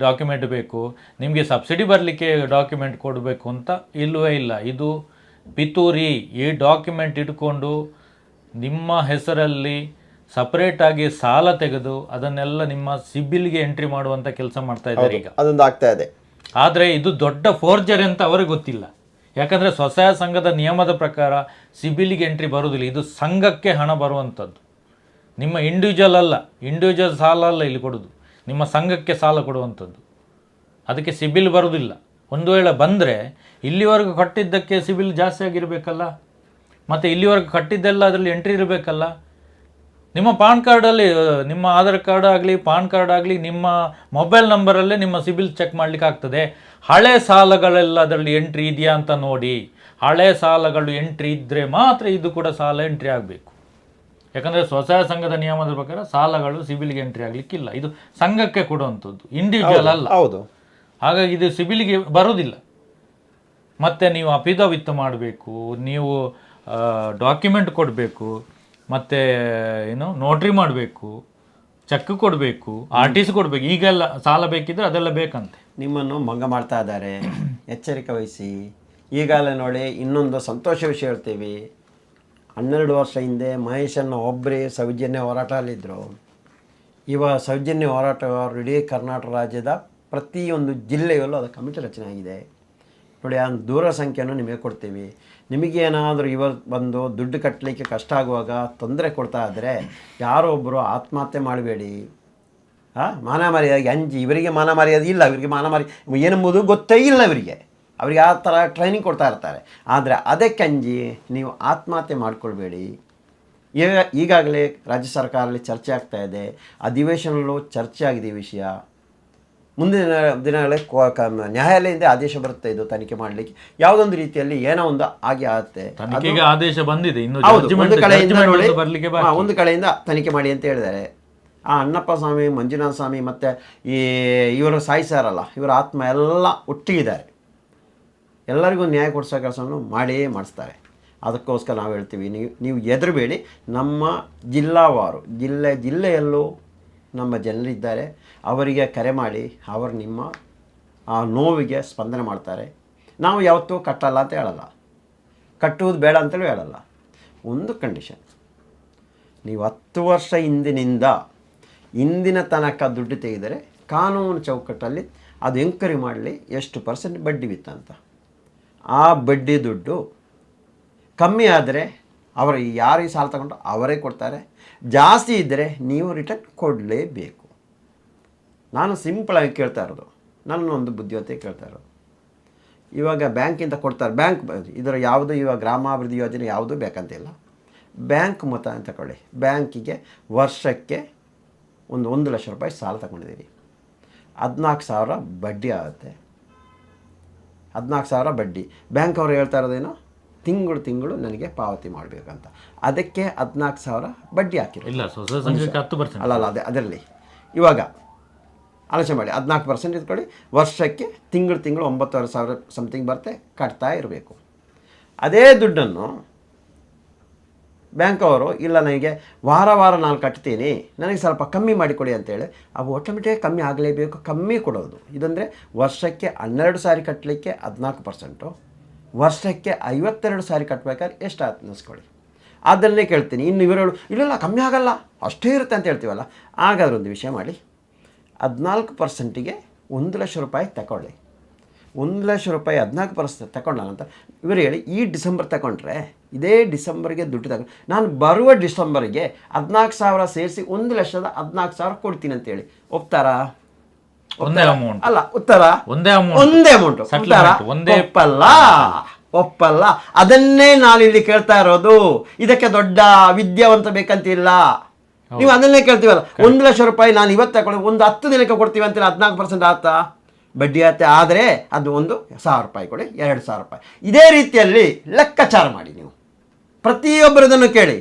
ಡಾಕ್ಯುಮೆಂಟ್ ಬೇಕು, ನಿಮಗೆ ಸಬ್ಸಿಡಿ ಬರಲಿಕ್ಕೆ ಡಾಕ್ಯುಮೆಂಟ್ ಕೊಡಬೇಕು ಅಂತ ಇಲ್ಲವೇ ಇಲ್ಲ. ಇದು ಪಿತೂರಿ. ಈ ಡಾಕ್ಯುಮೆಂಟ್ ಇಟ್ಕೊಂಡು ನಿಮ್ಮ ಹೆಸರಲ್ಲಿ ಸಪರೇಟಾಗಿ ಸಾಲ ತೆಗೆದು ಅದನ್ನೆಲ್ಲ ನಿಮ್ಮ ಸಿಬಿಲ್ಗೆ ಎಂಟ್ರಿ ಮಾಡುವಂಥ ಕೆಲಸ ಮಾಡ್ತಾ ಇದ್ದಾರೆ ಈಗ. ಅದೊಂದು ಆಗ್ತಾ ಇದೆ. ಆದರೆ ಇದು ದೊಡ್ಡ ಫೋರ್ಜರಿ ಅಂತ ಅವ್ರಿಗೆ ಗೊತ್ತಿಲ್ಲ. ಯಾಕಂದರೆ ಸ್ವಸಹಾಯ ಸಂಘದ ನಿಯಮದ ಪ್ರಕಾರ ಸಿಬಿಲ್ಗೆ ಎಂಟ್ರಿ ಬರುವುದಿಲ್ಲ. ಇದು ಸಂಘಕ್ಕೆ ಹಣ ಬರುವಂಥದ್ದು, ನಿಮ್ಮ ಇಂಡಿವಿಜುವಲ್ ಸಾಲ ಅಲ್ಲ ಇಲ್ಲಿ ಕೊಡೋದು, ನಿಮ್ಮ ಸಂಘಕ್ಕೆ ಸಾಲ ಕೊಡುವಂಥದ್ದು. ಅದಕ್ಕೆ ಸಿಬಿಲ್ ಬರುವುದಿಲ್ಲ. ಒಂದು ವೇಳೆ ಬಂದರೆ ಇಲ್ಲಿವರೆಗೂ ಕಟ್ಟಿದ್ದಕ್ಕೆ ಸಿಬಿಲ್ ಜಾಸ್ತಿ ಆಗಿರಬೇಕಲ್ಲ, ಮತ್ತು ಇಲ್ಲಿವರೆಗೂ ಕಟ್ಟಿದ್ದೆಲ್ಲ ಅದರಲ್ಲಿ ಎಂಟ್ರಿ ಇರಬೇಕಲ್ಲ. ನಿಮ್ಮ ಪಾನ್ ಕಾರ್ಡಲ್ಲಿ, ನಿಮ್ಮ ಆಧಾರ್ ಕಾರ್ಡ್ ಆಗಲಿ ಪಾನ್ ಕಾರ್ಡ್ ಆಗಲಿ, ನಿಮ್ಮ ಮೊಬೈಲ್ ನಂಬರಲ್ಲೇ ನಿಮ್ಮ ಸಿಬಿಲ್ ಚೆಕ್ ಮಾಡಲಿಕ್ಕೆ ಆಗ್ತದೆ. ಹಳೆ ಸಾಲಗಳೆಲ್ಲ ಅದರಲ್ಲಿ ಎಂಟ್ರಿ ಇದೆಯಾ ಅಂತ ನೋಡಿ. ಹಳೆ ಸಾಲಗಳು ಎಂಟ್ರಿ ಇದ್ದರೆ ಮಾತ್ರ ಇದು ಕೂಡ ಸಾಲ ಎಂಟ್ರಿ ಆಗಬೇಕು. ಯಾಕಂದರೆ ಸ್ವಸಹಾಯ ಸಂಘದ ನಿಯಮದ ಪ್ರಕಾರ ಸಾಲಗಳು ಸಿಬಿಲ್ಗೆ ಎಂಟ್ರಿ ಆಗಲಿಕ್ಕಿಲ್ಲ. ಇದು ಸಂಘಕ್ಕೆ ಕೊಡುವಂಥದ್ದು, ಇಂಡಿವಿಜುವಲ್ ಅಲ್ಲ. ಹೌದು. ಹಾಗಾಗಿ ಇದು ಸಿಬಿಲ್ಗೆ ಬರೋದಿಲ್ಲ. ಮತ್ತು ನೀವು ಅಫಿಡವಿಟ್ ಮಾಡಬೇಕು, ನೀವು ಡಾಕ್ಯುಮೆಂಟ್ ಕೊಡಬೇಕು, ಮತ್ತು ನೋಟ್ರಿ ಮಾಡಬೇಕು, ಚೆಕ್ ಕೊಡಬೇಕು, RTC ಕೊಡಬೇಕು. ಈಗೆಲ್ಲ ಸಾಲ ಬೇಕಿದ್ರೆ ಅದೆಲ್ಲ ಬೇಕಂತೆ. ನಿಮ್ಮನ್ನು ಮಂಗ ಮಾಡ್ತಾ ಇದ್ದಾರೆ, ಎಚ್ಚರಿಕೆ ವಹಿಸಿ. ಈಗಲೇ ನೋಡಿ, ಇನ್ನೊಂದು ಸಂತೋಷ ವಿಷಯ ಹೇಳ್ತೀವಿ. 12 ವರ್ಷ ಹಿಂದೆ ಮಹೇಶನ್ನ ಒಬ್ಬರೇ ಸೌಜನ್ಯ ಹೋರಾಟದಲ್ಲಿದ್ದರು. ಇವಾಗ ಸೌಜನ್ಯ ಹೋರಾಟಗಾರರು ಇಡೀ ಕರ್ನಾಟಕ ರಾಜ್ಯದ ಪ್ರತಿಯೊಂದು ಜಿಲ್ಲೆಯಲ್ಲೂ ಅದು ಕಮಿಟಿ ರಚನೆ ಆಗಿದೆ. ನೋಡಿ, ಆ ದೂರ ಸಂಖ್ಯೆಯನ್ನು ನಿಮಗೆ ಕೊಡ್ತೀವಿ. ನಿಮಗೇನಾದರೂ ಇವತ್ತು ಬಂದು ದುಡ್ಡು ಕಟ್ಟಲಿಕ್ಕೆ ಕಷ್ಟ ಆಗುವಾಗ ತೊಂದರೆ ಕೊಡ್ತಾ ಇದ್ದರೆ ಯಾರೋ ಒಬ್ಬರು ಆತ್ಮಹತ್ಯೆ ಮಾಡಬೇಡಿ. ಮಾನ ಮರ್ಯಾದೆ ಅಂಜಿ, ಇವರಿಗೆ ಮಾನ ಮರ್ಯಾದೆ ಇಲ್ಲ, ಇವರಿಗೆ ಮಾನ ಮರ್ಯಾದೆ ಏನೆಂಬುದು ಗೊತ್ತೇ ಇಲ್ಲ ಇವರಿಗೆ. ಅವರಿಗೆ ಆ ಥರ ಟ್ರೈನಿಂಗ್ ಕೊಡ್ತಾ ಇರ್ತಾರೆ. ಆದರೆ ಅದಕ್ಕೆ ಅಂಜಿ ನೀವು ಆತ್ಮಹತ್ಯೆ ಮಾಡಿಕೊಳ್ಬೇಡಿ. ಈಗಾಗಲೇ ರಾಜ್ಯ ಸರ್ಕಾರದಲ್ಲಿ ಚರ್ಚೆ ಆಗ್ತಾ ಇದೆ, ಅಧಿವೇಶನಲ್ಲೂ ಚರ್ಚೆ ಆಗಿದೆ ಈ ವಿಷಯ. ಮುಂದಿನ ದಿನಗಳೇ ನ್ಯಾಯಾಲಯದಿಂದ ಆದೇಶ ಬರುತ್ತೆ ಇದು ತನಿಖೆ ಮಾಡಲಿಕ್ಕೆ. ಯಾವುದೊಂದು ರೀತಿಯಲ್ಲಿ ಏನೋ ಒಂದು ಆಗಿ ಆಗುತ್ತೆ. ಆದೇಶ ಬಂದಿದೆ, ಒಂದು ಕಡೆಯಿಂದ ತನಿಖೆ ಮಾಡಿ ಅಂತ ಹೇಳಿದ್ದಾರೆ. ಆ ಅಣ್ಣಪ್ಪ ಸ್ವಾಮಿ, ಮಂಜುನಾಥ ಸ್ವಾಮಿ ಮತ್ತು ಇವರು ಸಾಯಿಸಾರಲ್ಲ, ಇವರ ಆತ್ಮ ಎಲ್ಲ ಒಟ್ಟಿಗಿದ್ದಾರೆ. ಎಲ್ಲರಿಗೂ ನ್ಯಾಯ ಕೊಡಿಸೋ ಕೆಲಸವನ್ನು ಮಾಡಿಸ್ತಾರೆ. ಅದಕ್ಕೋಸ್ಕರ ನಾವು ಹೇಳ್ತೀವಿ, ನೀವು ಹೆದರಬೇಡಿ. ನಮ್ಮ ಜಿಲ್ಲಾವಾರು ಜಿಲ್ಲೆಯಲ್ಲೂ ನಮ್ಮ ಜನರಿದ್ದಾರೆ. ಅವರಿಗೆ ಕರೆ ಮಾಡಿ ಅವರು ನಿಮ್ಮ ಆ ನೋವಿಗೆ ಸ್ಪಂದನೆ ಮಾಡ್ತಾರೆ. ನಾವು ಯಾವತ್ತೂ ಕಟ್ಟಲ್ಲ ಅಂತ ಹೇಳಲ್ಲ, ಕಟ್ಟುವುದು ಬೇಡ ಅಂತಲೂ ಹೇಳಲ್ಲ. ಒಂದು ಕಂಡೀಷನ್, ನೀವು 10 ವರ್ಷ ಇಂದಿನ ತನಕ ದುಡ್ಡು ತೆಗೆದರೆ ಕಾನೂನು ಚೌಕಟ್ಟಲ್ಲಿ ಅದು ಎಂಕ್ವೈರಿ ಮಾಡಲಿ ಎಷ್ಟು % ಬಡ್ಡಿ ಬಿತ್ತಂತ. ಆ ಬಡ್ಡಿ ದುಡ್ಡು ಕಮ್ಮಿ ಆದರೆ ಅವರು ಯಾರಿಗೆ ಸಾಲ ತಗೊಂಡು ಅವರೇ ಕೊಡ್ತಾರೆ, ಜಾಸ್ತಿ ಇದ್ದರೆ ನೀವು ರಿಟರ್ನ್ ಕೊಡಲೇಬೇಕು. ನಾನು ಸಿಂಪಲಾಗಿ ಕೇಳ್ತಾ ಇರೋದು, ನನ್ನ ಒಂದು ಬುದ್ಧಿವಂತೆ ಕೇಳ್ತಾ ಇರೋದು. ಇವಾಗ ಬ್ಯಾಂಕಿಂದ ಕೊಡ್ತಾರೆ, ಬ್ಯಾಂಕ್ ಇದರ ಯಾವುದು ಇವಾಗ ಗ್ರಾಮಾಭಿವೃದ್ಧಿ ಯೋಜನೆ ಯಾವುದೂ ಬೇಕಂತಿಲ್ಲ. ಬ್ಯಾಂಕ್ ಮೊತ್ತ ಅಂತ ತಗೊಳ್ಳಿ, ಬ್ಯಾಂಕಿಗೆ ವರ್ಷಕ್ಕೆ 1 ಲಕ್ಷ ರೂಪಾಯಿ ಸಾಲ ತಗೊಂಡಿದ್ದೀರಿ, 14,000 ಬಡ್ಡಿ ಆಗುತ್ತೆ. 14,000 ಬಡ್ಡಿ. ಬ್ಯಾಂಕ್ ಅವರು ಹೇಳ್ತಾ ಇರೋದೇನು, ತಿಂಗಳು ನನಗೆ ಪಾವತಿ ಮಾಡಬೇಕಂತ. ಅದಕ್ಕೆ 14,000 ಬಡ್ಡಿ ಹಾಕಿರೋ ಇಲ್ಲ, ಸೊಸೈಟಿ ಸಂಘಕ್ಕೆ 10%. ಅಲ್ಲ ಅದರಲ್ಲಿ ಇವಾಗ ಆಲೋಚನೆ ಮಾಡಿ, 14% ಇಟ್ಕೊಳ್ಳಿ, ವರ್ಷಕ್ಕೆ ತಿಂಗಳು 9,500 ಸಮಥಿಂಗ್ ಬರುತ್ತೆ, ಕಟ್ತಾ ಇರಬೇಕು. ಅದೇ ದುಡ್ಡನ್ನು ಬ್ಯಾಂಕ್ ಅವರು ಇಲ್ಲ ನನಗೆ ವಾರ ನಾನು ಕಟ್ತೀನಿ, ನನಗೆ ಸ್ವಲ್ಪ ಕಮ್ಮಿ ಮಾಡಿಕೊಡಿ ಅಂತೇಳಿ ಅವು ಆಟೋಮೆಟಿಕ್ ಕಮ್ಮಿ ಆಗಲೇಬೇಕು. ಕಮ್ಮಿ ಕೊಡೋದು ಇದಂದರೆ ವರ್ಷಕ್ಕೆ 12 ಸಾರಿ ಕಟ್ಟಲಿಕ್ಕೆ 14%, ವರ್ಷಕ್ಕೆ 52 ಸಾರಿ ಕಟ್ಟಬೇಕಾದ್ರೆ ಎಷ್ಟು ಆಯ್ತು ಅನ್ನಿಸ್ಕೊಳ್ಳಿ. ಅದನ್ನೇ ಕೇಳ್ತೀನಿ. ಇನ್ನು ಇವರು ಇಲ್ಲ ಕಮ್ಮಿ ಆಗಲ್ಲ ಅಷ್ಟೇ ಇರುತ್ತೆ ಅಂತ ಹೇಳ್ತೀವಲ್ಲ, ಹಾಗಾದ್ರೆ ಒಂದು ವಿಷಯ ಮಾಡಿ, 14%ಗೆ 1 ಲಕ್ಷ ರೂಪಾಯಿ ತಗೊಳ್ಳಿ. 1 ಲಕ್ಷ ರೂಪಾಯಿ 14% ತಗೊಂಡ ನಂತರ ಇವರು ಹೇಳಿ ಈ ಡಿಸೆಂಬರ್ ತಗೊಂಡ್ರೆ ಇದೇ ಡಿಸೆಂಬರ್ಗೆ ದುಡ್ಡು ತಗೊಂಡು ನಾನು ಬರುವ ಡಿಸೆಂಬರ್ಗೆ 14,000 ಸೇರಿಸಿ 1,14,000 ಕೊಡ್ತೀನಿ ಅಂತೇಳಿ ಒಪ್ತಾರಾ? ಒಂದೇ ಅಮೌಂಟ್ ಅಲ್ಲ, ಉತ್ತರ ಒಂದೇ ಅಮೌಂಟ್. ಒಪ್ಪಲ್ಲ. ಅದನ್ನೇ ನಾನು ಇಲ್ಲಿ ಕೇಳ್ತಾ ಇರೋದು. ಇದಕ್ಕೆ ದೊಡ್ಡ ವಿದ್ಯಾವಂತ ಬೇಕಂತಿಲ್ಲ, ನೀವು ಅದನ್ನೇ ಕೇಳ್ತೀವಲ್ಲ. 1 ಲಕ್ಷ ರೂಪಾಯಿ ನಾನು ಇವತ್ತು ತಗೊಳ್ಳಿ, ಒಂದು 10 ದಿನಕ್ಕೆ ಕೊಡ್ತೀವಿ ಅಂತೇಳಿ 14% ಆಯ್ತಾ? ಬಡ್ಡಿ ಆಗುತ್ತೆ. ಆದರೆ ಅದು 1,000 ರೂಪಾಯಿ ಕೊಡಿ, 2,000 ರೂಪಾಯಿ. ಇದೇ ರೀತಿಯಲ್ಲಿ ಲೆಕ್ಕಾಚಾರ ಮಾಡಿ ನೀವು, ಪ್ರತಿಯೊಬ್ಬರದನ್ನು ಕೇಳಿ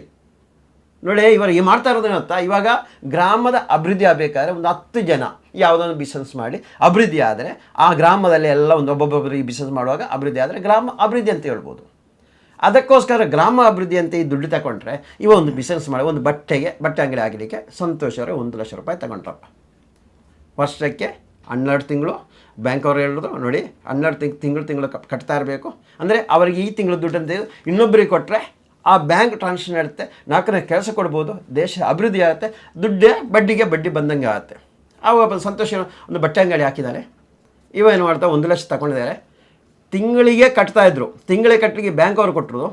ನೋಡಿ. ಇವರಿಗೆ ಮಾಡ್ತಾ ಇರೋದೇನಂತ, ಇವಾಗ ಗ್ರಾಮದ ಅಭಿವೃದ್ಧಿ ಆಗಬೇಕಾದ್ರೆ ಒಂದು 10 ಜನ ಯಾವುದೊಂದು ಬಿಸ್ನೆಸ್ ಮಾಡಿ ಅಭಿವೃದ್ಧಿ ಆದರೆ ಆ ಗ್ರಾಮದಲ್ಲಿ ಎಲ್ಲ ಒಬ್ಬೊಬ್ಬರಿಗೆ ಬಿಸ್ನೆಸ್ ಮಾಡುವಾಗ ಅಭಿವೃದ್ಧಿ ಆದರೆ ಗ್ರಾಮ ಅಭಿವೃದ್ಧಿ ಅಂತ ಹೇಳ್ಬೋದು. ಅದಕ್ಕೋಸ್ಕರ ಗ್ರಾಮ ಅಭಿವೃದ್ಧಿ ಅಂತ ಈ ದುಡ್ಡು ತಗೊಂಡ್ರೆ ಇವ ಒಂದು ಬಿಸ್ನೆಸ್ ಮಾಡಿ ಒಂದು ಬಟ್ಟೆ ಅಂಗಡಿ ಆಗಲಿಕ್ಕೆ ಸಂತೋಷ್ ಅವರೇ 1 ಲಕ್ಷ ರೂಪಾಯಿ ತಗೊಂಡ್ರಪ್ಪ. ವರ್ಷಕ್ಕೆ 12 ತಿಂಗಳು ಬ್ಯಾಂಕ್ ಅವರು ಹೇಳಿದ್ರು ನೋಡಿ, 12 ತಿಂಗಳು ಕಟ್ತಾ ಇರಬೇಕು. ಅಂದರೆ ಅವರಿಗೆ ಈ ತಿಂಗಳು ದುಡ್ಡು ಅಂತ ಇನ್ನೊಬ್ಬರಿಗೆ ಕೊಟ್ಟರೆ ಆ ಬ್ಯಾಂಕ್ ಟ್ರಾನ್ಸಾಕ್ಷನ್ ಇರುತ್ತೆ, 4ನೇ ಕೆಲಸ ಕೊಡ್ಬೋದು, ದೇಶ ಅಭಿವೃದ್ಧಿ ಆಗುತ್ತೆ, ದುಡ್ಡೇ ಬಡ್ಡಿ ಬಂದಂಗೆ ಆಗುತ್ತೆ. ಆವಾಗ ಸಂತೋಷ ಒಂದು ಬಟ್ಟೆ ಅಂಗಡಿ ಹಾಕಿದ್ದಾರೆ, ಇವ ಏನು ಮಾಡ್ತಾ 1 ಲಕ್ಷ ತಗೊಂಡಿದ್ದಾರೆ. ತಿಂಗಳಿಗೆ ಕಟ್ತಾಯಿದ್ರು, ತಿಂಗಳಿಗೆ ಕಟ್ಟಲಿಕ್ಕೆ ಬ್ಯಾಂಕ್ ಅವರು ಕೊಟ್ಟರು.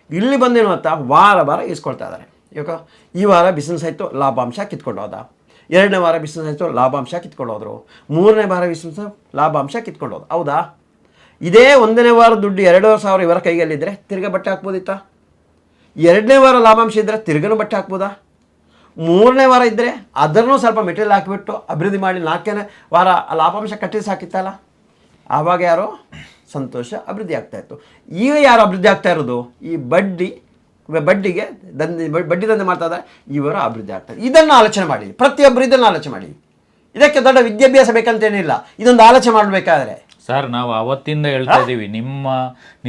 ಇಲ್ಲಿ ಬಂದೇನು ಅಂತ ವಾರ ಇಸ್ಕೊಳ್ತಾ ಇದ್ದಾರೆ. ಇವಾಗ ಈ ವಾರ ಬಿಸ್ನೆಸ್ ಆಯಿತು, ಲಾಭಾಂಶ ಕಿತ್ಕೊಂಡು ಹೋದ. 2ನೇ ವಾರ ಬಿಸ್ನೆಸ್ ಆಯಿತು, ಲಾಭಾಂಶ ಕಿತ್ಕೊಂಡು ಹೋದರು. 3ನೇ ವಾರ ಬಿಸ್ನೆಸ್ ಲಾಭಾಂಶ ಕಿತ್ಕೊಂಡು ಹೋದ್ರು. ಹೌದಾ? ಇದೇ 1ನೇ ವಾರ ದುಡ್ಡು 2,000 ಇವರ ಕೈಯಲ್ಲಿದ್ದರೆ ತಿರ್ಗಾ ಬಟ್ಟೆ ಹಾಕ್ಬೋದಿತ್ತಾ? 2ನೇ ವಾರ ಲಾಭಾಂಶ ಇದ್ದರೆ ತಿರ್ಗನೂ ಬಟ್ಟೆ ಹಾಕ್ಬೋದಾ? 3ನೇ ವಾರ ಇದ್ದರೆ ಅದನ್ನು ಸ್ವಲ್ಪ ಮೆಟೀರಿಯಲ್ ಹಾಕಿಬಿಟ್ಟು ಅಭಿವೃದ್ಧಿ ಮಾಡಿ 4ನೇ ವಾರ ಲಾಭಾಂಶ ಕಟ್ಟಿಸಿ ಹಾಕಿತ್ತಲ್ಲ, ಆವಾಗ ಯಾರೋ ಸಂತೋಷ ಅಭಿವೃದ್ಧಿ ಆಗ್ತಾಯಿತ್ತು. ಈಗ ಯಾರು ಅಭಿವೃದ್ಧಿ ಆಗ್ತಾ ಇರೋದು? ಈ ಬಡ್ಡಿಗೆ ಬಡ್ಡಿ ದಂಧೆ ಮಾಡ್ತಾ ಇದ್ದಾರೆ, ಇವರು ಅಭಿವೃದ್ಧಿ ಆಗ್ತಾರೆ. ಇದನ್ನು ಆಲೋಚನೆ ಮಾಡಿ, ಪ್ರತಿಯೊಬ್ಬರು ಇದನ್ನು ಆಲೋಚನೆ ಮಾಡಿ. ಇದಕ್ಕೆ ದೊಡ್ಡ ವಿದ್ಯಾಭ್ಯಾಸ ಬೇಕಂತೇನಿಲ್ಲ, ಇದೊಂದು ಆಲೋಚನೆ ಮಾಡಬೇಕಾದ್ರೆ. ಸರ್, ನಾವು ಅವತ್ತಿಂದ ಹೇಳ್ತಾ ಇದ್ದೀವಿ, ನಿಮ್ಮ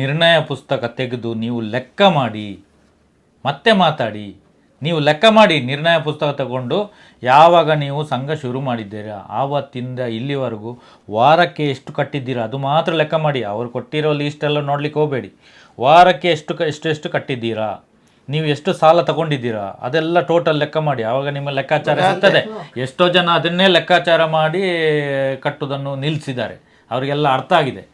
ನಿರ್ಣಯ ಪುಸ್ತಕ ತೆಗೆದು ನೀವು ಲೆಕ್ಕ ಮಾಡಿ ಮತ್ತೆ ಮಾತಾಡಿ. ನೀವು ಲೆಕ್ಕ ಮಾಡಿ, ನಿರ್ಣಯ ಪುಸ್ತಕ ತಗೊಂಡು ಯಾವಾಗ ನೀವು ಸಂಘ ಶುರು ಮಾಡಿದ್ದೀರಾ ಆವತ್ತಿಂದ ಇಲ್ಲಿವರೆಗೂ ವಾರಕ್ಕೆ ಎಷ್ಟು ಕಟ್ಟಿದ್ದೀರಾ ಅದು ಮಾತ್ರ ಲೆಕ್ಕ ಮಾಡಿ. ಅವರು ಕೊಟ್ಟಿರೋ ಲೀಸ್ಟೆಲ್ಲ ನೋಡ್ಲಿಕ್ಕೆ ಹೋಗಬೇಡಿ. ವಾರಕ್ಕೆ ಎಷ್ಟು ಕಟ್ಟಿದ್ದೀರಾ, ನೀವು ಎಷ್ಟು ಸಾಲ ತಗೊಂಡಿದ್ದೀರಾ ಅದೆಲ್ಲ ಟೋಟಲ್ ಲೆಕ್ಕ ಮಾಡಿ. ಆವಾಗ ನಿಮ್ಮ ಲೆಕ್ಕಾಚಾರ ಸಿಗ್ತದೆ. ಎಷ್ಟೋ ಜನ ಅದನ್ನೇ ಲೆಕ್ಕಾಚಾರ ಮಾಡಿ ಕಟ್ಟುವುದನ್ನು ನಿಲ್ಲಿಸಿದ್ದಾರೆ, ಅವರಿಗೆಲ್ಲ ಅರ್ಥ ಆಗಿದೆ.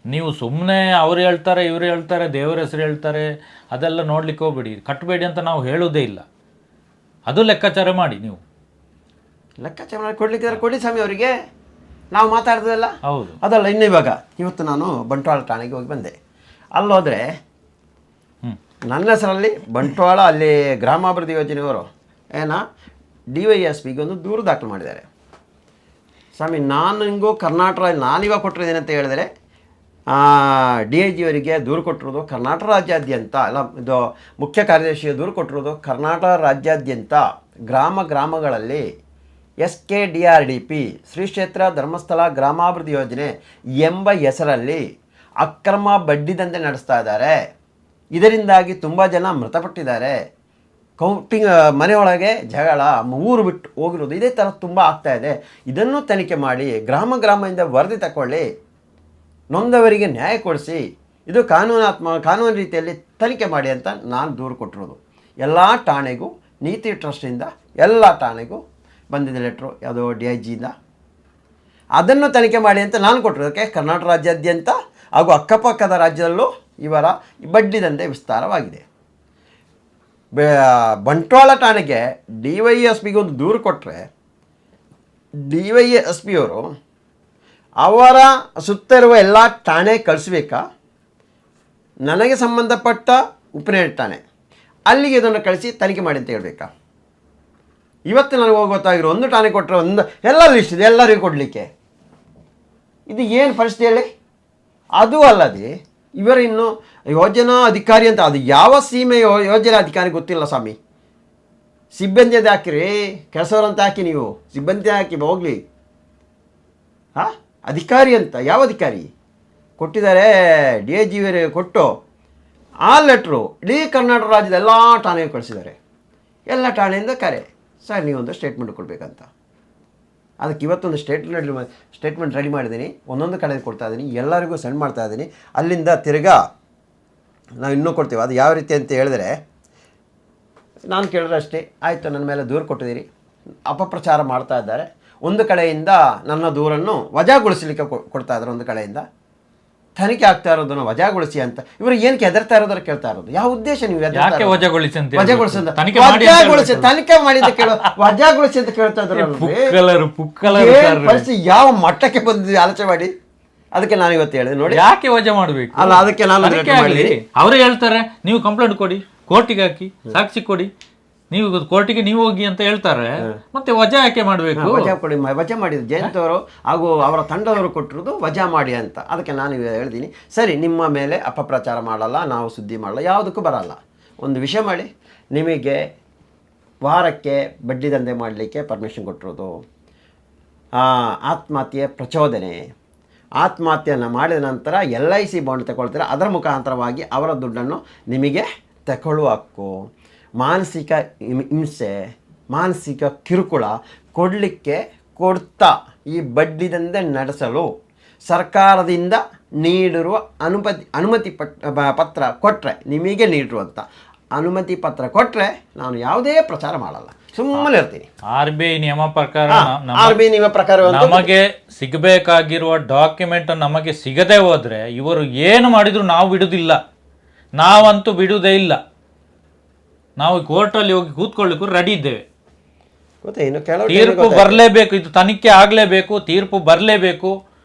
ನೀವು ಸುಮ್ಮನೆ ಅವ್ರು ಹೇಳ್ತಾರೆ ಇವರು ಹೇಳ್ತಾರೆ ದೇವರ ಹೆಸರು ಹೇಳ್ತಾರೆ ಅದೆಲ್ಲ ನೋಡ್ಲಿಕ್ಕೆ ಹೋಗ್ಬೇಡಿ, ಕಟ್ಟಬೇಡಿ ಅಂತ ನಾವು ಹೇಳೋದೇ ಇಲ್ಲ. ಅದು ಲೆಕ್ಕಾಚಾರ ಮಾಡಿ. ನೀವು ಲೆಕ್ಕಾಚಾರ ಮಾಡಿ ಕೊಡ್ಲಿಕ್ಕೆ ಕೊಡಿ ಸ್ವಾಮಿ ಅವರಿಗೆ, ನಾವು ಮಾತಾಡ್ತದಲ್ಲ. ಹೌದು, ಅದಲ್ಲ. ಇನ್ನು ಇವತ್ತು ನಾನು ಬಂಟ್ವಾಳ ಠಾಣೆಗೆ ಹೋಗಿ ಬಂದೆ. ಅಲ್ಲೋದ್ರೆ ನನ್ನ ಹೆಸರಲ್ಲಿ ಬಂಟ್ವಾಳ ಅಲ್ಲಿ ಗ್ರಾಮಾಭಿವೃದ್ಧಿ ಯೋಜನೆಯವರು DYSPಗೆ ಒಂದು ದೂರು ದಾಖಲು ಮಾಡಿದ್ದಾರೆ. ಸ್ವಾಮಿ, ನಾನು ಹಿಂಗೂ ಕರ್ನಾಟಕ ನಾನಿವಾಗ ಕೊಟ್ಟಿದ್ದೇನೆ ಅಂತ ಹೇಳಿದರೆ DIG ಅವರಿಗೆ ದೂರು ಕೊಟ್ಟಿರೋದು ಕರ್ನಾಟಕ ರಾಜ್ಯಾದ್ಯಂತ ಅಲ್ಲ, ಇದು ಮುಖ್ಯ ಕಾರ್ಯದರ್ಶಿಯ ದೂರು ಕೊಟ್ಟಿರೋದು ಕರ್ನಾಟಕ ರಾಜ್ಯಾದ್ಯಂತ ಗ್ರಾಮಗಳಲ್ಲಿ SKDRDP ಶ್ರೀ ಕ್ಷೇತ್ರ ಧರ್ಮಸ್ಥಳ ಗ್ರಾಮಾಭಿವೃದ್ಧಿ ಯೋಜನೆ ಎಂಬ ಹೆಸರಲ್ಲಿ ಅಕ್ರಮ ಬಡ್ಡಿ ದಂಧೆ ನಡೆಸ್ತಾ ಇದ್ದಾರೆ. ಇದರಿಂದಾಗಿ ತುಂಬ ಜನ ಮೃತಪಟ್ಟಿದ್ದಾರೆ. ಕೌಂಟಿಂಗ್ ಮನೆಯೊಳಗೆ ಜಗಳ, ಊರು ಬಿಟ್ಟು ಹೋಗಿರೋದು, ಇದೇ ಥರ ತುಂಬ ಆಗ್ತಾ ಇದೆ. ಇದನ್ನು ತನಿಖೆ ಮಾಡಿ ಗ್ರಾಮದಿಂದ ವರದಿ ತಗೊಳ್ಳಿ, ನೊಂದವರಿಗೆ ನ್ಯಾಯ ಕೊಡಿಸಿ, ಇದು ಕಾನೂನು ರೀತಿಯಲ್ಲಿ ತನಿಖೆ ಮಾಡಿ ಅಂತ ನಾನು ದೂರು ಕೊಟ್ಟಿರೋದು. ಎಲ್ಲ ಠಾಣೆಗೂ ನೀತಿ ಟ್ರಸ್ಟಿಂದ ಎಲ್ಲ ಠಾಣೆಗೂ ಬಂದಿದೆ ಲೆಟ್ರು, ಯಾವುದೋ DIGಯಿಂದ. ಅದನ್ನು ತನಿಖೆ ಮಾಡಿ ಅಂತ ನಾನು ಕೊಟ್ಟಿರೋದಕ್ಕೆ ಕರ್ನಾಟಕ ರಾಜ್ಯಾದ್ಯಂತ ಹಾಗೂ ಅಕ್ಕಪಕ್ಕದ ರಾಜ್ಯದಲ್ಲೂ ಇವರ ಬಡ್ಡಿ ದಂಧೆ ವಿಸ್ತಾರವಾಗಿದೆ. ಬಂಟ್ವಾಳ ಠಾಣೆಗೆ DYSPಗೆ ಒಂದು ದೂರು ಕೊಟ್ಟರೆ DYSPಯವರು ಅವರ ಸುತ್ತ ಇರುವ ಎಲ್ಲ ಠಾಣೆ ಕಳಿಸ್ಬೇಕಾ, ನನಗೆ ಸಂಬಂಧಪಟ್ಟ ಉಪನಯನ ಠಾಣೆ ಅಲ್ಲಿಗೆ ಇದನ್ನು ಕಳಿಸಿ ತನಿಖೆ ಮಾಡಿ ಅಂತ ಹೇಳಬೇಕಾ? ಇವತ್ತು ನನಗೆ ಗೊತ್ತಾಗಿರೋ ಒಂದು ಠಾಣೆ ಕೊಟ್ಟರೆ ಒಂದು ಎಲ್ಲ ಲಿಸ್ಟ್ ಇದೆ ಎಲ್ಲರಿಗೂ ಕೊಡಲಿಕ್ಕೆ. ಇದು ಏನು ಪರಿಸ್ಥಿತಿ ಹೇಳಿ? ಅದು ಅಲ್ಲದೆ ಇವರ ಇನ್ನು ಯೋಜನಾ ಅಧಿಕಾರಿ ಅಂತ, ಅದು ಯಾವ ಸೀಮೆ ಯೋಜನಾ ಅಧಿಕಾರಿ ಗೊತ್ತಿಲ್ಲ ಸ್ವಾಮಿ. ಸಿಬ್ಬಂದಿ ಅದು ಹಾಕಿರಿ, ಕೆಲಸವರಂತ ಹಾಕಿ, ನೀವು ಸಿಬ್ಬಂದಿ ಹಾಕಿ ಹೋಗಲಿ. ಹಾಂ, ಅಧಿಕಾರಿ ಅಂತ ಯಾವ ಅಧಿಕಾರಿ ಕೊಟ್ಟಿದ್ದಾರೆ? DIG ಕೊಟ್ಟು ಆ ಲೆಟ್ರು ಇಡೀ ಕರ್ನಾಟಕ ರಾಜ್ಯದ ಎಲ್ಲ ಠಾಣೆಗೆ ಕಳಿಸಿದ್ದಾರೆ. ಎಲ್ಲ ಠಾಣೆಯಿಂದ ಕರೆ, ಸರ್ ನೀವೊಂದು ಸ್ಟೇಟ್ಮೆಂಟ್ ಕೊಡಬೇಕಂತ. ಅದಕ್ಕೆ ಇವತ್ತೊಂದು ಸ್ಟೇಟ್ಮೆಂಟ್ ರೆಡಿ ಮಾಡಿದ್ದೀನಿ, ಒಂದೊಂದು ಕಡೆ ಕೊಡ್ತಾ ಇದ್ದೀನಿ, ಎಲ್ಲರಿಗೂ ಸೆಂಡ್ ಮಾಡ್ತಾ ಇದ್ದೀನಿ. ಅಲ್ಲಿಂದ ತಿರ್ಗಾ ನಾವು ಇನ್ನೂ ಕೊಡ್ತೀವಿ. ಅದು ಯಾವ ರೀತಿ ಅಂತ ಹೇಳಿದ್ರೆ, ನಾನು ಕೇಳಿದ್ರೆ ಅಷ್ಟೇ, ಆಯಿತು ನನ್ನ ಮೇಲೆ ದೂರು ಕೊಟ್ಟಿದ್ದೀರಿ, ಅಪಪ್ರಚಾರ ಮಾಡ್ತಾ ಇದ್ದಾರೆ, ಒಂದು ಕಡೆಯಿಂದ ನನ್ನ ದೂರನ್ನು ವಜಾಗೊಳಿಸಲಿಕ್ಕೆ ಕೊಡ್ತಾ ಇದ್ದಾರೆ, ಒಂದು ಕಡೆಯಿಂದ ತನಿಖೆ ಆಗ್ತಾ ಇರೋದನ್ನು ವಜಾಗೊಳಿಸಿ ಅಂತ. ಇವರು ಏನಕ್ಕೆ ಹೆದರ್ತಾ ಇರೋದ್ರ ಕೇಳ್ತಾ ಇರೋದು? ಯಾವ ಉದ್ದೇಶ ನೀವು ವಜಾಗೊಳಿಸಿ ತನಿಖೆ ಮಾಡಿ ಅಂತ ಕೇಳೋ, ವಜಾಗೊಳಿಸಿ ಅಂತ ಕೇಳ್ತಾ ಇದ್ರು. ಪರಿಸ್ಥಿತಿ ಯಾವ ಮಟ್ಟಕ್ಕೆ ಬಂದಿದೆ ಆಲೋಚನೆ ಮಾಡಿ. ಅದಕ್ಕೆ ನಾನು ಇವತ್ತು ಹೇಳಿದೆ ನೋಡಿ, ಯಾಕೆ ವಜಾ ಮಾಡಬೇಕು ಅಲ್ಲ, ಅದಕ್ಕೆ ನಾನು ಅವರೇ ಹೇಳ್ತಾರೆ, ನೀವು ಕಂಪ್ಲೇಂಟ್ ಕೊಡಿ, ಕೋರ್ಟಿಗೆ ಹಾಕಿ, ಸಾಕ್ಷಿ ಕೊಡಿ, ನೀವು ಕೋರ್ಟಿಗೆ ನೀವು ಹೋಗಿ ಅಂತ ಹೇಳ್ತಾರೆ, ಮತ್ತೆ ವಜಾ ಯಾಕೆ ಮಾಡಬೇಕು? ವಜಾ ಕೊಡಿ, ವಜಾ ಮಾಡಿದ್ರು ಜಯಂತ್ ಅವರು ಹಾಗೂ ಅವರ ತಂಡದವರು ಕೊಟ್ಟಿರೋದು ವಜಾ ಮಾಡಿ ಅಂತ. ಅದಕ್ಕೆ ನಾನು ಹೇಳ್ತೀನಿ, ಸರಿ ನಿಮ್ಮ ಮೇಲೆ ಅಪಪ್ರಚಾರ ಮಾಡಲ್ಲ, ನಾವು ಸುದ್ದಿ ಮಾಡಲ್ಲ, ಯಾವುದಕ್ಕೂ ಬರಲ್ಲ. ಒಂದು ವಿಷಯ ಮಾಡಿ, ನಿಮಗೆ ವಾರಕ್ಕೆ ಬಡ್ಡಿ ದಂಧೆ ಮಾಡಲಿಕ್ಕೆ ಪರ್ಮಿಷನ್ ಕೊಟ್ಟಿರೋದು, ಆತ್ಮಹತ್ಯೆ ಪ್ರಚೋದನೆ, ಆತ್ಮಹತ್ಯೆಯನ್ನು ಮಾಡಿದ ನಂತರ LIC ಬಾಂಡ್ ತಗೊಳ್ತೀರ, ಅದರ ಮುಖಾಂತರವಾಗಿ ಅವರ ದುಡ್ಡನ್ನು ನಿಮಗೆ ತಗೊಳ್ಳುವ ಹಕ್ಕು, ಮಾನಸಿಕ ಹಿಂಸೆ, ಮಾನಸಿಕ ಕಿರುಕುಳ ಕೊಡಲಿಕ್ಕೆ ಕೊಡ್ತಾ ಈ ಬಡ್ಡಿದಂತೆ ನಡೆಸಲು ಸರ್ಕಾರದಿಂದ ನೀಡಿರುವ ಅನುಮತಿ ಪತ್ರ ಕೊಟ್ಟರೆ, ನಿಮಗೆ ನೀಡಿರುವಂಥ ಅನುಮತಿ ಪತ್ರ ಕೊಟ್ಟರೆ ನಾನು ಯಾವುದೇ ಪ್ರಚಾರ ಮಾಡಲ್ಲ, ಸುಮ್ಮನೆ ಇರ್ತೀನಿ. RBI ನಿಯಮ ಪ್ರಕಾರ RBI ನಿಯಮ ಪ್ರಕಾರ ನಮಗೆ ಸಿಗಬೇಕಾಗಿರುವ ಡಾಕ್ಯುಮೆಂಟ್ ನಮಗೆ ಸಿಗದೆ ಹೋದ್ರೆ ಇವರು ಏನು ಮಾಡಿದ್ರು ನಾವು ಬಿಡುವುದಿಲ್ಲ, ನಾವಂತೂ ಬಿಡುವುದೇ ಇಲ್ಲ. ನಾವು ಕೋರ್ಟಲ್ಲಿ ಹೋಗಿ ಕೂತ್ಕೊಳ್ಳಿಕ್ಕೂ ರೆಡಿ ಇದ್ದೇವೆ. ತೀರ್ಪು ಬರಲೇಬೇಕು, ಇದು ತನಿಖೆ ಆಗಲೇಬೇಕು, ತೀರ್ಪು ಬರಲೇಬೇಕು.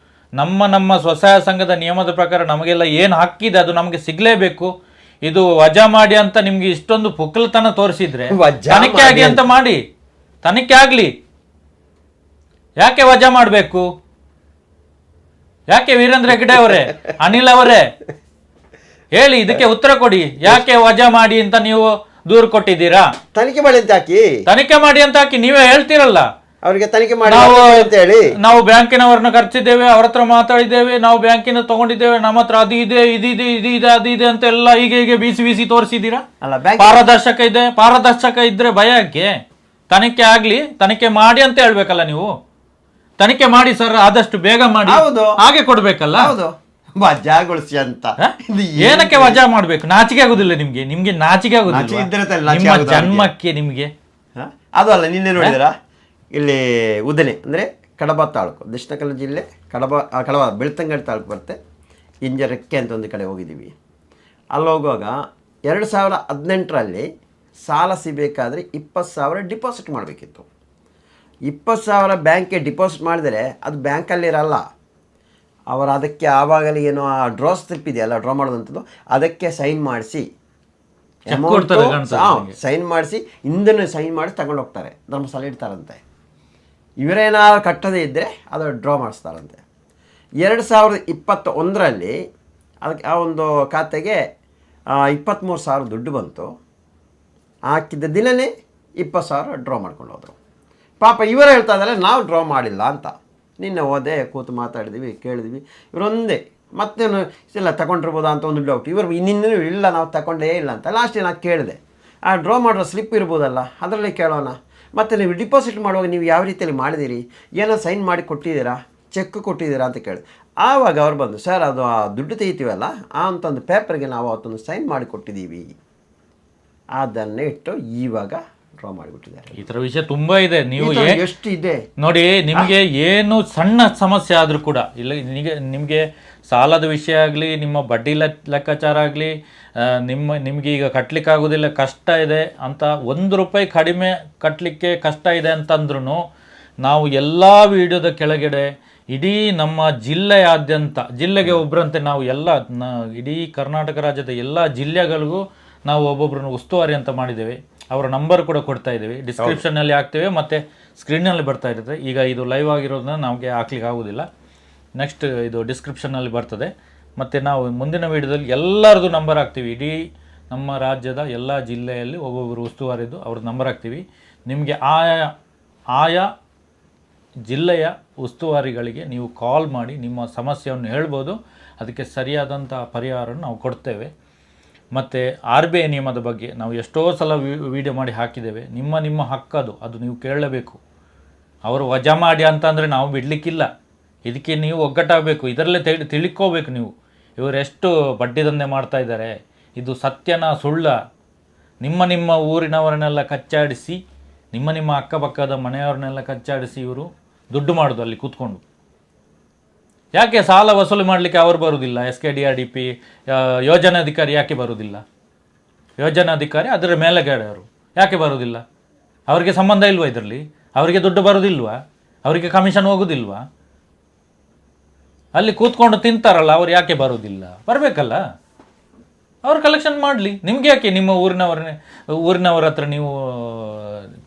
ನಮ್ಮ ಸ್ವಸಹಾಯ ಸಂಘದ ನಿಯಮದ ಪ್ರಕಾರ ನಮಗೆಲ್ಲ ಏನು ಹಕ್ಕಿದೆ ಅದು ನಮಗೆ ಸಿಗಲೇಬೇಕು. ಇದು ವಜಾ ಮಾಡಿ ಅಂತ ನಿಮ್ಗೆ ಇಷ್ಟೊಂದು ಪುಕ್ಕಲತನ ತೋರಿಸಿದ್ರೆ ತನಿಖೆ ಆಗಿ ಅಂತ ಮಾಡಿ, ತನಿಖೆ ಆಗ್ಲಿ. ಯಾಕೆ ವಜಾ ಮಾಡಬೇಕು? ಯಾಕೆ ವೀರೇಂದ್ರ ಹೆಗ್ಗಡೆ ಅವರೇ, ಅನಿಲ್ ಅವರೇ ಹೇಳಿ, ಇದಕ್ಕೆ ಉತ್ತರ ಕೊಡಿ. ಯಾಕೆ ವಜಾ ಮಾಡಿ ಅಂತ ನೀವು ದೂರು ಕೊಟ್ಟಿದ್ದೀರಾ? ತನಿಖೆ ಮಾಡಿ ಅಂತ ಹಾಕಿ, ತನಿಖೆ ಮಾಡಿ ಅಂತ ಹಾಕಿ ನೀವೇ ಹೇಳ್ತೀರಲ್ಲ. ಅವರಿಗೆ ತನಿಖೆ ಮಾಡಿ ಅಂತ ಹೇಳಿ, ನಾವು ಬ್ಯಾಂಕಿನವರನ್ನ ಕರ್ಸಿದ್ದೇವೆ, ಅವ್ರ ಹತ್ರ ಮಾತಾಡಿದ್ದೇವೆ, ನಾವು ಬ್ಯಾಂಕಿನ ತಗೊಂಡಿದ್ದೇವೆ, ನಮ್ಮ ಹತ್ರ ಅದು ಇದೆ, ಇದಿದೆ, ಅದು ಇದೆ ಅಂತ ಎಲ್ಲ ಹೀಗೆ ಬೀಸಿ ತೋರಿಸಿದ್ದೀರಾ? ಪಾರದರ್ಶಕ ಇದ್ರೆ ಭಯ ಯಾಕೆ? ತನಿಖೆ ಆಗ್ಲಿ, ತನಿಖೆ ಮಾಡಿ ಅಂತ ಹೇಳ್ಬೇಕಲ್ಲ ನೀವು. ತನಿಖೆ ಮಾಡಿ ಸರ್, ಆದಷ್ಟು ಬೇಗ ಮಾಡಿ, ಹಾಗೆ ಕೊಡ್ಬೇಕಲ್ಲ. ವಜಾಗೊಳಿಸಿ ಅಂತ ಏನಕ್ಕೆ ವಜಾ ಮಾಡ್ಬೇಕು? ನಾಚಿಕೆ ಆಗುದಿಲ್ಲ ನಿಮ್ಗೆ? ನಿಮ್ಗೆ ನಾಚಿಕೆ ಆಗುದಿಲ್ಲ ಜನ್ಮಕ್ಕೆ ನಿಮ್ಗೆ? ಅದು ಅಲ್ಲ, ನಿನ್ನೆ ನೋಡಿದ್ರ ಇಲ್ಲಿ ಉದನೆ ಅಂದರೆ ಕಡಬ ತಾಲೂಕು, ದಕ್ಷಿಣ ಕನ್ನಡ ಜಿಲ್ಲೆ ಕಡಬ ಬೆಳ್ತಂಗಡಿ ತಾಲೂಕು ಬರುತ್ತೆ. ಇಂಜರಕ್ಕೆ ಅಂತ ಒಂದು ಕಡೆ ಹೋಗಿದ್ದೀವಿ. ಅಲ್ಲಿ ಹೋಗುವಾಗ 2018ರಲ್ಲಿ ಸಾಲ ಸಿಗಬೇಕಾದ್ರೆ 20,000 ಡಿಪಾಸಿಟ್ ಮಾಡಬೇಕಿತ್ತು. 20,000 ಬ್ಯಾಂಕ್ಗೆ ಡಿಪಾಸಿಟ್ ಮಾಡಿದರೆ ಅದು ಬ್ಯಾಂಕಲ್ಲಿರಲ್ಲ, ಅವರು ಅದಕ್ಕೆ ಆವಾಗಲೇ ಏನೋ ಆ ಡ್ರಾ ಸ್ಲಿಪ್ ಇದೆಯಲ್ಲ, ಡ್ರಾ ಮಾಡೋದಂಥದ್ದು, ಅದಕ್ಕೆ ಸೈನ್ ಮಾಡಿಸಿ ಸೈನ್ ಮಾಡಿಸಿ ಹಿಂದನ್ನು ಸೈನ್ ಮಾಡಿ ತಗೊಂಡು ಹೋಗ್ತಾರೆ, ಧರ್ಮಸ್ಥಳ ಇಡ್ತಾರಂತೆ. ಇವರೇನಾದ್ರು ಕಟ್ಟದೇ ಇದ್ದರೆ ಅದು ಡ್ರಾ ಮಾಡಿಸ್ತಾರಂತೆ. 2021ರಲ್ಲಿ ಅದಕ್ಕೆ ಆ ಒಂದು ಖಾತೆಗೆ 23,000 ದುಡ್ಡು ಬಂತು. ಹಾಕಿದ್ದ ದಿನವೇ 20,000 ಡ್ರಾ ಮಾಡ್ಕೊಂಡು ಹೋದರು. ಪಾಪ ಇವರೇ ಹೇಳ್ತಾ ಇದ್ದಾರೆ ನಾವು ಡ್ರಾ ಮಾಡಿಲ್ಲ ಅಂತ. ನಿನ್ನೆ ಹೋದೆ, ಕೂತು ಮಾತಾಡಿದ್ವಿ, ಕೇಳಿದ್ವಿ. ಇವರೊಂದೇ ಮತ್ತೇನು ಇಲ್ಲ ತಗೊಂಡಿರ್ಬೋದಾ ಅಂತ ಒಂದು ಡೌಟ್. ಇವರು ನಿನ್ನೂ ಇಲ್ಲ, ನಾವು ತಗೊಂಡೇ ಇಲ್ಲ ಅಂತ. ಲಾಸ್ಟಿಗೆ ನಾನು ಕೇಳಿದೆ, ಆ ಡ್ರಾ ಮಾಡೋ ಸ್ಲಿಪ್ ಇರ್ಬೋದಲ್ಲ, ಅದರಲ್ಲಿ ಕೇಳೋಣ. ಮತ್ತು ನೀವು ಡಿಪಾಸಿಟ್ ಮಾಡುವಾಗ ನೀವು ಯಾವ ರೀತಿಯಲ್ಲಿ ಮಾಡಿದಿರಿ, ಏನೋ ಸೈನ್ ಮಾಡಿ ಕೊಟ್ಟಿದ್ದೀರಾ, ಚೆಕ್ ಕೊಟ್ಟಿದ್ದೀರಾ ಅಂತ ಕೇಳಿ. ಆವಾಗ ಅವ್ರು ಬಂದು, ಸರ್ ಅದು ಆ ದುಡ್ಡು ತೆಗಿತೀವಲ್ಲ ಆ ಅಂತಂದು ಪೇಪರ್ಗೆ ನಾವು ಅವತ್ತೊಂದು ಸೈನ್ ಮಾಡಿ ಕೊಟ್ಟಿದ್ದೀವಿ, ಅದನ್ನೇ ಇಟ್ಟು ಇವಾಗ ಡ್ರಾ ಮಾಡಿಬಿಟ್ಟಿದ್ದಾರೆ. ಈ ಥರ ವಿಷಯ ತುಂಬ ಇದೆ. ನೀವು ಎಷ್ಟು ಇದೆ ನೋಡಿ, ನಿಮಗೆ ಏನು ಸಣ್ಣ ಸಮಸ್ಯೆ ಆದರೂ ಕೂಡ ಇಲ್ಲ, ನಿಮಗೆ ಸಾಲದ ವಿಷಯ ಆಗಲಿ, ನಿಮ್ಮ ಬಡ್ಡಿ ಲೆಕ್ಕಾಚಾರ ಆಗಲಿ, ನಿಮಗೆ ಈಗ ಕಟ್ಟಲಿಕ್ಕೆ ಆಗೋದಿಲ್ಲ, ಕಷ್ಟ ಇದೆ ಅಂತ, 1 ರೂಪಾಯಿ ಕಡಿಮೆ ಕಟ್ಟಲಿಕ್ಕೆ ಕಷ್ಟ ಇದೆ ಅಂತಂದ್ರೂ ನಾವು ಎಲ್ಲ ವಿಡಿಯೋದ ಕೆಳಗಡೆ ಇಡೀ ನಮ್ಮ ಜಿಲ್ಲೆಯಾದ್ಯಂತ, ಜಿಲ್ಲೆಗೆ ಒಬ್ಬರಂತೆ ನಾವು ಎಲ್ಲ ಇಡೀ ಕರ್ನಾಟಕ ರಾಜ್ಯದ ಎಲ್ಲ ಜಿಲ್ಲೆಗಳಿಗೂ ನಾವು ಒಬ್ಬೊಬ್ಬರನ್ನು ಉಸ್ತುವಾರಿ ಅಂತ ಮಾಡಿದ್ದೇವೆ. ಅವರ ನಂಬರ್ ಕೂಡ ಕೊಡ್ತಾ ಇದ್ದೀವಿ, ಡಿಸ್ಕ್ರಿಪ್ಷನ್ನಲ್ಲಿ ಹಾಕ್ತೇವೆ ಮತ್ತು ಸ್ಕ್ರೀನಲ್ಲಿ ಬರ್ತಾ ಇರುತ್ತೆ. ಈಗ ಇದು ಲೈವ್ ಆಗಿರೋದನ್ನ ನಮಗೆ ಹಾಕ್ಲಿಕ್ಕೆ ಆಗೋದಿಲ್ಲ, ನೆಕ್ಸ್ಟ್ ಇದು ಡಿಸ್ಕ್ರಿಪ್ಷನ್ನಲ್ಲಿ ಬರ್ತದೆ. ಮತ್ತು ನಾವು ಮುಂದಿನ ವೀಡಿಯೋದಲ್ಲಿ ಎಲ್ಲರದ್ದು ನಂಬರ್ ಹಾಕ್ತೀವಿ, ಇಡೀ ನಮ್ಮ ರಾಜ್ಯದ ಎಲ್ಲ ಜಿಲ್ಲೆಯಲ್ಲಿ ಒಬ್ಬೊಬ್ಬರು ಉಸ್ತುವಾರಿದ್ದು ಅವ್ರ ನಂಬರ್ ಹಾಕ್ತೀವಿ. ನಿಮಗೆ ಆಯಾ ಜಿಲ್ಲೆಯ ಉಸ್ತುವಾರಿಗಳಿಗೆ ನೀವು ಕಾಲ್ ಮಾಡಿ ನಿಮ್ಮ ಸಮಸ್ಯೆಯನ್ನು ಹೇಳ್ಬೋದು, ಅದಕ್ಕೆ ಸರಿಯಾದಂಥ ಪರಿಹಾರವನ್ನು ನಾವು ಕೊಡ್ತೇವೆ. ಮತ್ತು RBI ನಿಯಮದ ಬಗ್ಗೆ ನಾವು ಎಷ್ಟೋ ಸಲ ವಿಡಿಯೋ ಮಾಡಿ ಹಾಕಿದ್ದೇವೆ. ನಿಮ್ಮ ಹಕ್ಕದು, ಅದು ನೀವು ಕೇಳಲೇಬೇಕು. ಅವರು ವಜಾ ಮಾಡಿ ಅಂತಂದರೆ ನಾವು ಬಿಡಲಿಕ್ಕಿಲ್ಲ, ಇದಕ್ಕೆ ನೀವು ಒಗ್ಗಟ್ಟಾಗಬೇಕು, ಇದರಲ್ಲೇ ತಿಳ್ಕೋಬೇಕು ನೀವು ಇವರೆಷ್ಟು ಬಡ್ಡಿ ದಂಧೆ ಮಾಡ್ತಾ ಇದ್ದಾರೆ, ಇದು ಸತ್ಯನ ಸುಳ್ಳ. ನಿಮ್ಮ ಊರಿನವರನ್ನೆಲ್ಲ ಕಚ್ಚಾಡಿಸಿ, ನಿಮ್ಮ ಅಕ್ಕಪಕ್ಕದ ಮನೆಯವರನ್ನೆಲ್ಲ ಕಚ್ಚಾಡಿಸಿ ಇವರು ದುಡ್ಡು ಮಾಡೋದು ಅಲ್ಲಿ ಕೂತ್ಕೊಂಡು. ಯಾಕೆ ಸಾಲ ವಸೂಲಿ ಮಾಡಲಿಕ್ಕೆ ಅವರು ಬರುವುದಿಲ್ಲ? SKDRDP ಯೋಜನಾಧಿಕಾರಿ ಯಾಕೆ ಬರುವುದಿಲ್ಲ? ಯೋಜನಾಧಿಕಾರಿ ಅದರ ಮೇಲೆಗಡೆಯವರು ಯಾಕೆ ಬರುವುದಿಲ್ಲ? ಅವರಿಗೆ ಸಂಬಂಧ ಇಲ್ವಾ ಇದರಲ್ಲಿ? ಅವರಿಗೆ ದುಡ್ಡು ಬರೋದಿಲ್ವಾ? ಅವರಿಗೆ ಕಮಿಷನ್ ಹೋಗೋದಿಲ್ವಾ? ಅಲ್ಲಿ ಕೂತ್ಕೊಂಡು ತಿಂತಾರಲ್ಲ, ಅವ್ರು ಯಾಕೆ ಬರೋದಿಲ್ಲ? ಬರಬೇಕಲ್ಲ, ಅವ್ರು ಕಲೆಕ್ಷನ್ ಮಾಡಲಿ. ನಿಮ್ಗೆ ಯಾಕೆ ನಿಮ್ಮ ಊರಿನವರ ಹತ್ರ ನೀವು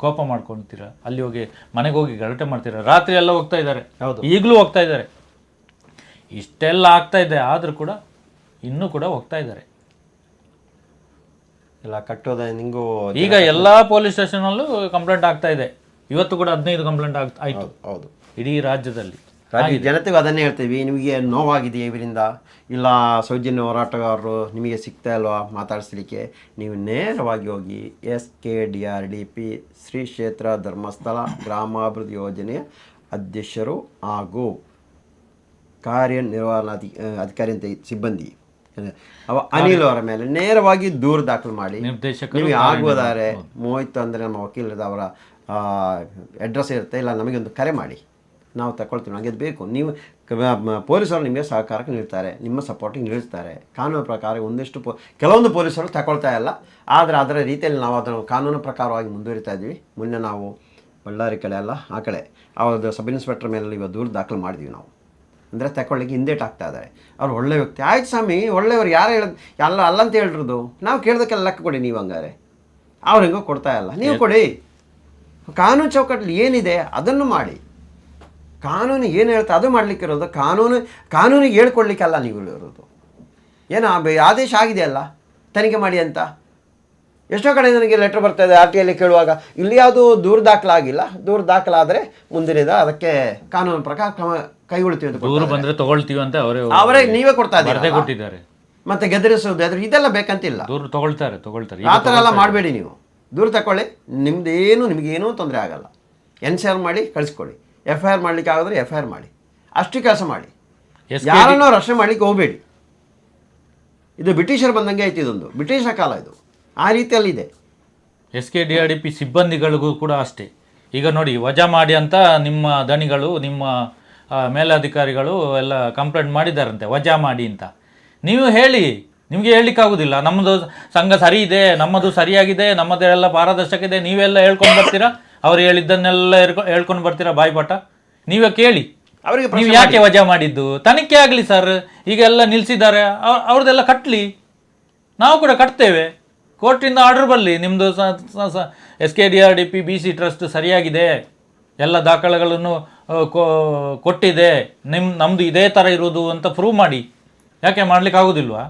ಕೋಪ ಮಾಡ್ಕೊಳ್ತೀರಾ? ಅಲ್ಲಿ ಹೋಗಿ ಮನೆಗೆ ಹೋಗಿ ಗಲಾಟೆ ಮಾಡ್ತೀರಾ? ರಾತ್ರಿ ಎಲ್ಲ ಹೋಗ್ತಾ ಇದ್ದಾರೆ, ಹೌದು, ಈಗಲೂ ಹೋಗ್ತಾ ಇದ್ದಾರೆ. ಇಷ್ಟೆಲ್ಲ ಆಗ್ತಾ ಇದೆ, ಆದರೂ ಕೂಡ ಇನ್ನೂ ಕೂಡ ಹೋಗ್ತಾ ಇದ್ದಾರೆ. ಎಲ್ಲ ಕಟ್ಟೋದ ನಿಂಗೂ ಈಗ ಎಲ್ಲ ಪೊಲೀಸ್ ಸ್ಟೇಷನಲ್ಲೂ ಕಂಪ್ಲೇಂಟ್ ಆಗ್ತಾ ಇದೆ. ಇವತ್ತು ಕೂಡ 15 ಕಂಪ್ಲೇಂಟ್ ಆಯಿತು. ಹೌದು, ಇಡೀ ರಾಜ್ಯದಲ್ಲಿ. ಜನತೆಗೂ ಅದನ್ನೇ ಹೇಳ್ತೀವಿ, ನಿಮಗೆ ನೋವಾಗಿದೆಯಾ ಇವರಿಂದ, ಇಲ್ಲ ಸೌಜನ್ಯ ಹೋರಾಟಗಾರರು ನಿಮಗೆ ಸಿಗ್ತಾ ಇಲ್ವಾ ಮಾತಾಡಿಸ್ಲಿಕ್ಕೆ, ನೀವು ನೇರವಾಗಿ ಹೋಗಿ SKDRDP ಶ್ರೀ ಕ್ಷೇತ್ರ ಧರ್ಮಸ್ಥಳ ಗ್ರಾಮಾಭಿವೃದ್ಧಿ ಯೋಜನೆಯ ಅಧ್ಯಕ್ಷರು ಹಾಗೂ ಕಾರ್ಯನಿರ್ವಹಣಾಧಿಕಾರಿ ಅಂತ ಸಿಬ್ಬಂದಿ ಅನಿಲ್ ಅವರ ಮೇಲೆ ನೇರವಾಗಿ ದೂರು ದಾಖಲು ಮಾಡಿ, ನಿಮಗೆ ಆಗುವುದಾರೆ ಮೋಹಿತ್ ಅಂದರೆ ನಮ್ಮ ವಕೀಲರದ ಅವರ ಅಡ್ರೆಸ್ ಇರುತ್ತೆ, ಇಲ್ಲ ನಮಗೊಂದು ಕರೆ ಮಾಡಿ, ನಾವು ತಗೊಳ್ತೀವಿ, ನನಗೆ ಬೇಕು. ನೀವು ಪೊಲೀಸರು ನಿಮಗೆ ಸಹಕಾರಕ್ಕೆ ನೀಡ್ತಾರೆ, ನಿಮ್ಮ ಸಪೋರ್ಟಿಗೆ ನಿಲ್ಲಿಸ್ತಾರೆ. ಕಾನೂನು ಪ್ರಕಾರ ಒಂದಿಷ್ಟು ಕೆಲವೊಂದು ಪೊಲೀಸರು ತಗೊಳ್ತಾ ಇಲ್ಲ, ಆದರೆ ಅದರ ರೀತಿಯಲ್ಲಿ ನಾವು ಅದನ್ನು ಕಾನೂನು ಪ್ರಕಾರವಾಗಿ ಮುಂದುವರಿತಾ ಇದ್ವಿ. ಮೊನ್ನೆ ನಾವು ಬಳ್ಳಾರಿ ಕಡೆ ಅಲ್ಲ ಆ ಕಡೆ ಅವ್ರದ್ದು ಸಬ್ ಇನ್ಸ್ಪೆಕ್ಟರ್ ಮೇಲೆ ಇವಾಗ ದೂರು ದಾಖಲು ಮಾಡಿದ್ವಿ ನಾವು. ಅಂದರೆ ತಗೊಳ್ಳಿಕ್ಕೆ ಹಿಂದೇಟು ಆಗ್ತಾ ಇದ್ದಾರೆ. ಅವ್ರು ಒಳ್ಳೆ ವ್ಯಕ್ತಿ, ಆಯ್ತು ಸ್ವಾಮಿ ಒಳ್ಳೆಯವ್ರು, ಯಾರು ಹೇಳೋದು ಅಲ್ಲಂತ ಹೇಳಿರೋದು, ನಾವು ಕೇಳ್ದಕ್ಕೆಲ್ಲ ಲೆಕ್ಕ ಕೊಡಿ ನೀವು. ಹಂಗಾರೆ ಅವ್ರು ಹೆಂಗೋ ಕೊಡ್ತಾ ಇಲ್ಲ, ನೀವು ಕೊಡಿ. ಕಾನೂನು ಚೌಕಟ್ಟಲ್ಲಿ ಏನಿದೆ ಅದನ್ನು ಮಾಡಿ. ಕಾನೂನು ಏನು ಹೇಳ್ತಾ ಅದು ಮಾಡಲಿಕ್ಕೆ ಇರೋದು. ಕಾನೂನಿಗೆ ಹೇಳ್ಕೊಡ್ಲಿಕ್ಕೆಲ್ಲ ನೀವು ಇರೋದು. ಏನೋ ಆದೇಶ ಆಗಿದೆಯಲ್ಲ ತನಿಖೆ ಮಾಡಿ ಅಂತ. ಎಷ್ಟೋ ಕಡೆ ನನಗೆ ಲೆಟ್ರ್ ಬರ್ತಾ ಇದೆ RTIಯಲ್ಲಿ ಕೇಳುವಾಗ, ಇಲ್ಲಿ ಯಾವುದು ದೂರು ದಾಖಲಾಗಿಲ್ಲ, ದೂರು ದಾಖಲಾದರೆ ಮುಂದಿನ ಅದಕ್ಕೆ ಕಾನೂನು ಪ್ರಕಾರ ಕೈಗೊಳ್ತೀವಿ ಅಂತ ದೂರು ಬಂದರೆ ತಗೊಳ್ತೀವಿ ಅಂತ ಅವರೇ ನೀವೇ ಕೊಡ್ತಾ ಕೊಟ್ಟಿದ್ದಾರೆ. ಮತ್ತೆ ಗೆದರಿಸೋದು ಇದೆಲ್ಲ ಬೇಕಂತಿಲ್ಲ. ದೂರು ತಗೊಳ್ತಾರೆ. ಆ ಥರ ಎಲ್ಲ ಮಾಡಬೇಡಿ. ನೀವು ದೂರು ತಗೊಳ್ಳಿ, ನಿಮಗೇನೂ ತೊಂದರೆ ಆಗಲ್ಲ. NCR ಮಾಡಿ ಕಳಿಸ್ಕೊಡಿ. FIR ಮಾಡಲಿಕ್ಕೆ ಆಗಿದ್ರೆ FIR ಮಾಡಿ, ಅಷ್ಟು ಕೆಲಸ ಮಾಡಿ. ಯಾರನ್ನೋ ರಕ್ಷಣೆ ಮಾಡಲಿಕ್ಕೆ ಹೋಗಬೇಡಿ. ಇದು ಬ್ರಿಟಿಷರು ಬಂದಂಗೆ ಐತಿ, ಇದೊಂದು ಬ್ರಿಟಿಷರ ಕಾಲ ಇದು, ಆ ರೀತಿಯಲ್ಲಿದೆ. SKDRDP ಸಿಬ್ಬಂದಿಗಳಿಗೂ ಕೂಡ ಅಷ್ಟೇ. ಈಗ ನೋಡಿ, ವಜಾ ಮಾಡಿ ಅಂತ ನಿಮ್ಮ ದಣಿಗಳು, ನಿಮ್ಮ ಮೇಲಧಿಕಾರಿಗಳು ಎಲ್ಲ ಕಂಪ್ಲೇಂಟ್ ಮಾಡಿದ್ದಾರಂತೆ, ವಜಾ ಮಾಡಿ ಅಂತ. ನೀವು ಹೇಳಿ, ನಿಮಗೆ ಹೇಳಲಿಕ್ಕಾಗೋದಿಲ್ಲ. ನಮ್ಮದು ಸಂಘ ಸರಿ ಇದೆ, ನಮ್ಮದು ಸರಿಯಾಗಿದೆ, ನಮ್ಮದೆಲ್ಲ ಪಾರದರ್ಶಕ ಇದೆ, ನೀವೆಲ್ಲ ಹೇಳ್ಕೊಂಡು ಬರ್ತೀರಾ, ಅವ್ರು ಹೇಳಿದ್ದನ್ನೆಲ್ಲ ಹೇಳ್ಕೊಂಡು ಬರ್ತೀರಾ ಬಾಯ್ಪಾಠ. ನೀವೇ ಕೇಳಿ, ಅವರಿಗೆ ನೀವು ಯಾಕೆ ವಜಾ ಮಾಡಿದ್ದು ತನಿಖೆ ಆಗಲಿ ಸರ್. ಈಗೆಲ್ಲ ನಿಲ್ಲಿಸಿದ್ದಾರೆ, ಅವ್ರದ್ದೆಲ್ಲ ಕಟ್ಟಲಿ, ನಾವು ಕೂಡ ಕಟ್ತೇವೆ. ಕೋರ್ಟಿಂದ ಆರ್ಡರ್ ಬರಲಿ, ನಿಮ್ಮದು SKDRDP BC ಟ್ರಸ್ಟ್ ಸರಿಯಾಗಿದೆ, ಎಲ್ಲ ದಾಖಲೆಗಳನ್ನು ಕೊಟ್ಟಿದೆ, ನಮ್ಮದು ಇದೇ ಥರ ಇರೋದು ಅಂತ ಪ್ರೂವ್ ಮಾಡಿ. ಯಾಕೆ ಮಾಡ್ಲಿಕ್ಕೆ ಆಗೋದಿಲ್ವಾ?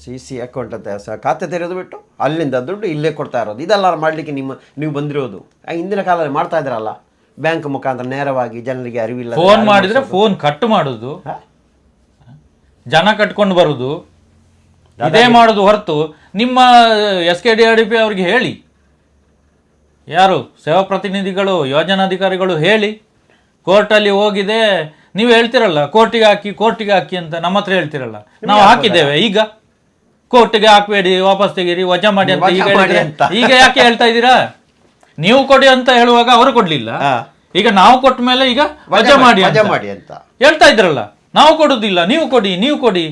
CC ಅಕೌಂಟ್ ಅಂತ ಖಾತೆ ತೆರೆಯೋದು ಬಿಟ್ಟು ಅಲ್ಲಿಂದ ದುಡ್ಡು ಇಲ್ಲೇ ಕೊಡ್ತಾ ಇರೋದು, ಇದೆಲ್ಲ ಮಾಡಲಿಕ್ಕೆ ನೀವು ಬಂದಿರೋದು. ಹಿಂದಿನ ಕಾಲದಲ್ಲಿ ಮಾಡ್ತಾ ಇದ್ರಲ್ಲ, ಬ್ಯಾಂಕ್ ಮುಖಾಂತರ ನೇರವಾಗಿ ಜನರಿಗೆ ಅರಿವಿಲ್ಲ, ಫೋನ್ ಮಾಡಿದರೆ ಫೋನ್ ಕಟ್ ಮಾಡೋದು, ಜನ ಕಟ್ಕೊಂಡು ಬರೋದು, ಇದೇ ಮಾಡೋದು ಹೊರತು ನಿಮ್ಮ SKDRDP ಅವ್ರಿಗೆ ಹೇಳಿ, ಯಾರು ಸೇವಾ ಪ್ರತಿನಿಧಿಗಳು ಯೋಜನಾಧಿಕಾರಿಗಳು ಹೇಳಿ, ಕೋರ್ಟಲ್ಲಿ ಹೋಗಿದೆ ನೀವು ಹೇಳ್ತಿರಲ್ಲ ಕೋರ್ಟಿಗೆ ಹಾಕಿ ಅಂತ ನಮ್ಮ ಹತ್ರ ಹೇಳ್ತಿರಲ್ಲ, ನಾವು ಹಾಕಿದ್ದೇವೆ. ಈಗ ಕೋರ್ಟ್ಗೆ ಹಾಕಬೇಡಿ, ವಾಪಸ್ ತೆಗೀರಿ, ವಜಾ ಮಾಡಿ ಅಂತ ಈಗ ಯಾಕೆ ಹೇಳ್ತಾ ಇದ್ದೀರಾ? ನೀವು ಕೊಡಿ ಅಂತ ಹೇಳುವಾಗ ಅವರು ಕೊಡ್ಲಿಲ್ಲ, ಈಗ ನಾವು ಕೊಟ್ಟ ಮೇಲೆ ಈಗ ವಜಾ ಮಾಡಿ ಅಂತ ಹೇಳ್ತಾ ಇದ್ರಲ್ಲ. ನಾವು ಕೊಡುದಿಲ್ಲ, ನೀವು ಕೊಡಿ.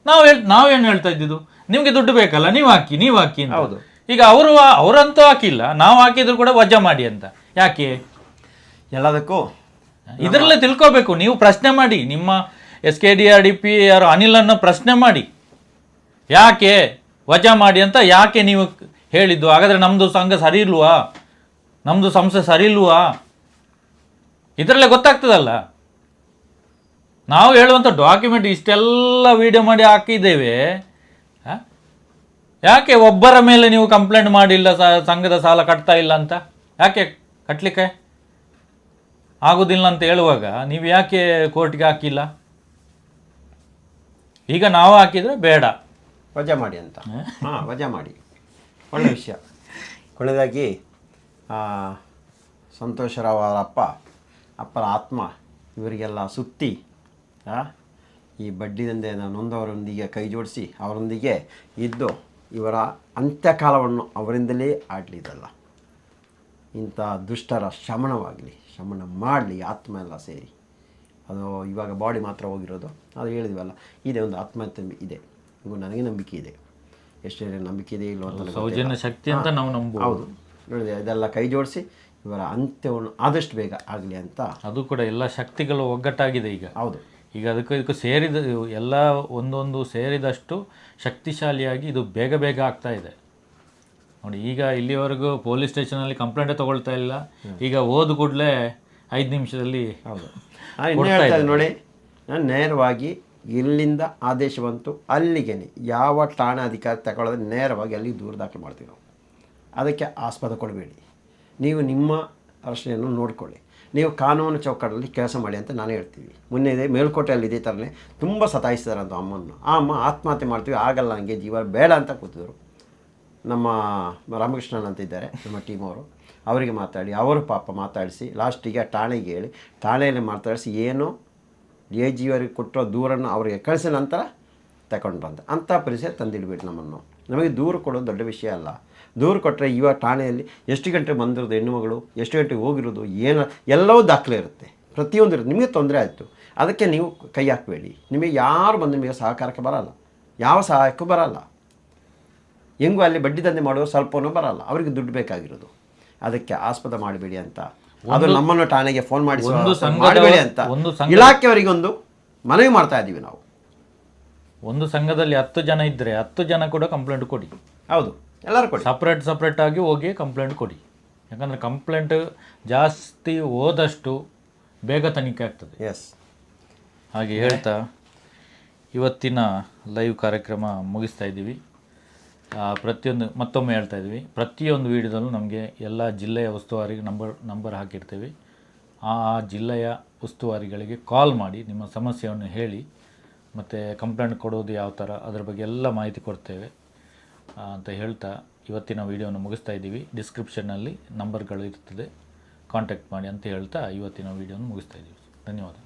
ನಾವೇನು ಹೇಳ್ತಾ ಇದ್ದಿದ್ದು, ನಿಮ್ಗೆ ದುಡ್ಡು ಬೇಕಲ್ಲ, ನೀವು ಹಾಕಿ ಅಂತ. ಈಗ ಅವರಂತೂ ಹಾಕಿಲ್ಲ, ನಾವು ಹಾಕಿದ್ರು ಕೂಡ ವಜಾ ಮಾಡಿ ಅಂತ. ಯಾಕೆ? ಎಲ್ಲದಕ್ಕೂ ಇದರಲ್ಲೇ ತಿಳ್ಕೋಬೇಕು. ನೀವು ಪ್ರಶ್ನೆ ಮಾಡಿ, ನಿಮ್ಮ SKDRDP ಯಾರು ಅನಿಲನ್ನು ಪ್ರಶ್ನೆ ಮಾಡಿ, ಯಾಕೆ ವಜಾ ಮಾಡಿ ಅಂತ ಯಾಕೆ ನೀವು ಹೇಳಿದ್ದು? ಹಾಗಾದ್ರೆ ನಮ್ದು ಸಂಘ ಸರಿ ಇಲ್ವಾ, ನಮ್ದು ಸಂಸ್ಥೆ ಸರಿ ಇಲ್ವಾ? ಇದರಲ್ಲೇ ಗೊತ್ತಾಗ್ತದಲ್ಲ. ನಾವು ಹೇಳುವಂಥ ಡಾಕ್ಯುಮೆಂಟ್ ಇಷ್ಟೆಲ್ಲ ವಿಡಿಯೋ ಮಾಡಿ ಹಾಕಿದ್ದೇವೆ, ಯಾಕೆ ಒಬ್ಬರ ಮೇಲೆ ನೀವು ಕಂಪ್ಲೇಂಟ್ ಮಾಡಿಲ್ಲ ಸಂಘದ ಸಾಲ ಕಟ್ತಾ ಇಲ್ಲ ಅಂತ? ಯಾಕೆ ಕಟ್ಟಲಿಕ್ಕೆ ಆಗೋದಿಲ್ಲ ಅಂತ ಹೇಳುವಾಗ ನೀವು ಯಾಕೆ ಕೋರ್ಟ್ಗೆ ಹಾಕಿಲ್ಲ? ಈಗ ನಾವು ಹಾಕಿದರೆ ಬೇಡ, ವಜಾ ಮಾಡಿ ಅಂತ. ವಜಾ ಮಾಡಿ, ಒಳ್ಳೆ ವಿಷಯ. ಕೊನೆಯದಾಗಿ ಸಂತೋಷರಾವ್ ಅವರ ಅಪ್ಪರ ಆತ್ಮ ಇವರಿಗೆಲ್ಲ ಸುತ್ತಿ ಈ ಬಡ್ಡಿದಂದೆ ನೊಂದವರೊಂದಿಗೆ ಕೈ ಜೋಡಿಸಿ ಅವರೊಂದಿಗೆ ಇದ್ದು ಇವರ ಅಂತ್ಯಕಾಲವನ್ನು ಅವರಿಂದಲೇ ಆಡಲಿದಲ್ಲ. ಇಂಥ ದುಷ್ಟರ ಶಮನ ಮಾಡಲಿ ಆತ್ಮ ಎಲ್ಲ ಸೇರಿ. ಅದು ಇವಾಗ ಬಾಡಿ ಮಾತ್ರ ಹೋಗಿರೋದು, ಅದು ಹೇಳಿದ್ವಲ್ಲ, ಇದೆ ಒಂದು ಆತ್ಮಹತ್ಯೆ ಇದೆ. ಇವು ನನಗೆ ನಂಬಿಕೆ ಇದೆ, ಎಷ್ಟೇ ನಂಬಿಕೆ ಇದೆ ಇಲ್ಲೋ ಅಂತ ಸೌಜನ್ಯ ಶಕ್ತಿ ಅಂತ ನಾವು ನಂಬುವುದು. ಹೌದು, ನೋಡಿದೆ. ಇದೆಲ್ಲ ಕೈ ಜೋಡಿಸಿ ಇವರ ಅಂತ್ಯವನ್ನು ಆದಷ್ಟು ಬೇಗ ಆಗಲಿ ಅಂತ. ಅದು ಕೂಡ ಎಲ್ಲ ಶಕ್ತಿಗಳು ಒಗ್ಗಟ್ಟಾಗಿದೆ ಈಗ. ಹೌದು, ಈಗ ಇದಕ್ಕೂ ಸೇರಿದ ಎಲ್ಲ ಒಂದೊಂದು ಸೇರಿದಷ್ಟು ಶಕ್ತಿಶಾಲಿಯಾಗಿ ಇದು ಬೇಗ ಆಗ್ತಾ ಇದೆ ನೋಡಿ. ಈಗ ಇಲ್ಲಿವರೆಗೂ ಪೊಲೀಸ್ ಸ್ಟೇಷನಲ್ಲಿ ಕಂಪ್ಲೇಂಟೇ ತಗೊಳ್ತಾ ಇಲ್ಲ, ಈಗ ಹೋದ ಕೂಡಲೇ 5 ನಿಮಿಷದಲ್ಲಿ. ಹೌದು, ಇನ್ನೂ ಹೇಳ್ತಾ ಇದ್ದೀನಿ ನೋಡಿ, ನಾನು ನೇರವಾಗಿ ಇಲ್ಲಿಂದ ಆದೇಶ ಬಂತು ಅಲ್ಲಿಗೆ ಯಾವ ಠಾಣೆ ಅಧಿಕಾರಿ ತಗೊಳ್ಳೋದ್ರೆ ನೇರವಾಗಿ ಅಲ್ಲಿಗೆ ದೂರು ದಾಖಲು ಮಾಡ್ತೀವಿ ನಾವು. ಅದಕ್ಕೆ ಆಸ್ಪದ ಕೊಡಬೇಡಿ, ನೀವು ನಿಮ್ಮ ರಕ್ಷಣೆಯನ್ನು ನೋಡಿಕೊಳ್ಳಿ, ನೀವು ಕಾನೂನು ಚೌಕಟ್ಟಲ್ಲಿ ಕೆಲಸ ಮಾಡಿ ಅಂತ ನಾನು ಹೇಳ್ತೀವಿ. ಮೊನ್ನೆ ಇದೆ ಮೇಲ್ಕೋಟೆಯಲ್ಲಿ ಇದೇ ಥರನೇ ತುಂಬ ಸತಾಯಿಸಿದಾರೆ ಅಂತ ಅಮ್ಮನ್ನು. ಆ ಅಮ್ಮ ಆತ್ಮಹತ್ಯೆ ಮಾಡ್ತೀವಿ, ಆಗಲ್ಲ ನನಗೆ ಜೀವ ಬೇಡ ಅಂತ ಕೂತಿದ್ರು. ನಮ್ಮ ರಾಮಕೃಷ್ಣನ್ ಅಂತ ಇದ್ದಾರೆ ನಮ್ಮ ಟೀಮ್ ಅವರಿಗೆ ಮಾತಾಡಿ, ಅವರು ಪಾಪ ಮಾತಾಡಿಸಿ ಲಾಸ್ಟಿಗೆ ಠಾಣೆಗೆ ಹೇಳಿ, ಠಾಣೆಯಲ್ಲಿ ಮಾತಾಡಿಸಿ ಏನು AG ಅವರಿಗೆ ಕೊಟ್ಟಿರೋ ದೂರನ್ನು ಅವರಿಗೆ ಕಳಿಸಿದ ನಂತರ ತಗೊಂಡ್ರು ಅಂಥ ಪರಿಸ್ಥಿತಿ ತಂದಿಡಬೇಡಿ ನಮ್ಮನ್ನು. ನಮಗೆ ದೂರು ಕೊಡೋದು ದೊಡ್ಡ ವಿಷಯ ಅಲ್ಲ. ದೂರು ಕೊಟ್ಟರೆ ಇವಾಗ ಠಾಣೆಯಲ್ಲಿ ಎಷ್ಟು ಗಂಟೆ ಬಂದಿರೋದು ಹೆಣ್ಣುಮಗಳು, ಎಷ್ಟು ಗಂಟೆಗೆ ಹೋಗಿರೋದು, ಏನು ಎಲ್ಲವೂ ದಾಖಲೆ ಇರುತ್ತೆ, ಪ್ರತಿಯೊಂದು ಇರುತ್ತೆ. ನಿಮಗೆ ತೊಂದರೆ ಆಯಿತು, ಅದಕ್ಕೆ ನೀವು ಕೈ ಹಾಕಬೇಡಿ. ನಿಮಗೆ ಯಾರು ಬಂದು ನಿಮಗೆ ಸಹಕಾರಕ್ಕೆ ಬರಲ್ಲ, ಯಾವ ಸಹಾಯಕ್ಕೂ ಬರಲ್ಲ. ಹೆಂಗೂ ಅಲ್ಲಿ ಬಡ್ಡಿ ದಂಧೆ ಮಾಡೋರು ಸ್ವಲ್ಪನೂ ಬರಲ್ಲ, ಅವರಿಗೆ ದುಡ್ಡು ಬೇಕಾಗಿರೋದು. ಅದಕ್ಕೆ ಆಸ್ಪದ ಮಾಡಬೇಡಿ ಅಂತ, ಅದು ನಮ್ಮನ್ನು ಠಾಣೆಗೆ ಫೋನ್ ಮಾಡಿ ಮಾಡಬೇಡಿ ಅಂತ ಇಲಾಖೆಯವರಿಗೊಂದು ಮನವಿ ಮಾಡ್ತಾ ಇದ್ದೀವಿ ನಾವು. ಒಂದು ಸಂಘದಲ್ಲಿ 10 ಜನ ಇದ್ದರೆ 10 ಜನ ಕೂಡ ಕಂಪ್ಲೇಂಟ್ ಕೊಡಿ. ಹೌದು, ಎಲ್ಲರೂ ಕೊಡಿ, ಸಪ್ರೇಟ್ ಆಗಿ ಹೋಗಿ ಕಂಪ್ಲೇಂಟ್ ಕೊಡಿ. ಯಾಕಂದರೆ ಕಂಪ್ಲೇಂಟ್ ಜಾಸ್ತಿ ಹೋದಷ್ಟು ಬೇಗ ತನಿಖೆ ಆಗ್ತದೆ. ಎಸ್, ಹಾಗೆ ಹೇಳ್ತಾ ಇವತ್ತಿನ ಲೈವ್ ಕಾರ್ಯಕ್ರಮ ಮುಗಿಸ್ತಾ ಇದ್ದೀವಿ. ಮತ್ತೊಮ್ಮೆ ಹೇಳ್ತಾ ಇದ್ವಿ, ಪ್ರತಿಯೊಂದು ವಿಡಿಯೋದಲ್ಲೂ ನಮಗೆ ಎಲ್ಲ ಜಿಲ್ಲೆಯ ಉಸ್ತುವಾರಿಗೆ ನಂಬರ್ ಹಾಕಿರ್ತೀವಿ. ಆ ಜಿಲ್ಲೆಯ ಉಸ್ತುವಾರಿಗಳಿಗೆ ಕಾಲ್ ಮಾಡಿ ನಿಮ್ಮ ಸಮಸ್ಯೆಯನ್ನು ಹೇಳಿ, ಮತ್ತು ಕಂಪ್ಲೇಂಟ್ ಕೊಡೋದು ಯಾವ ಥರ ಅದರ ಬಗ್ಗೆ ಎಲ್ಲ ಮಾಹಿತಿ ಕೊಡ್ತೇವೆ ಅಂತ ಹೇಳ್ತಾ ಇವತ್ತಿನ ವಿಡಿಯೋನ ಮುಗಿಸ್ತಾ ಇದ್ದೀವಿ. ಡಿಸ್ಕ್ರಿಪ್ಷನ್ನಲ್ಲಿ ನಂಬರ್ಗಳು ಇರ್ತದೆ, ಕಾಂಟ್ಯಾಕ್ಟ್ ಮಾಡಿ ಅಂತ ಹೇಳ್ತಾ ಇವತ್ತಿನ ವಿಡಿಯೋನ ಮುಗಿಸ್ತಾ ಇದ್ದೀವಿ. ಧನ್ಯವಾದ.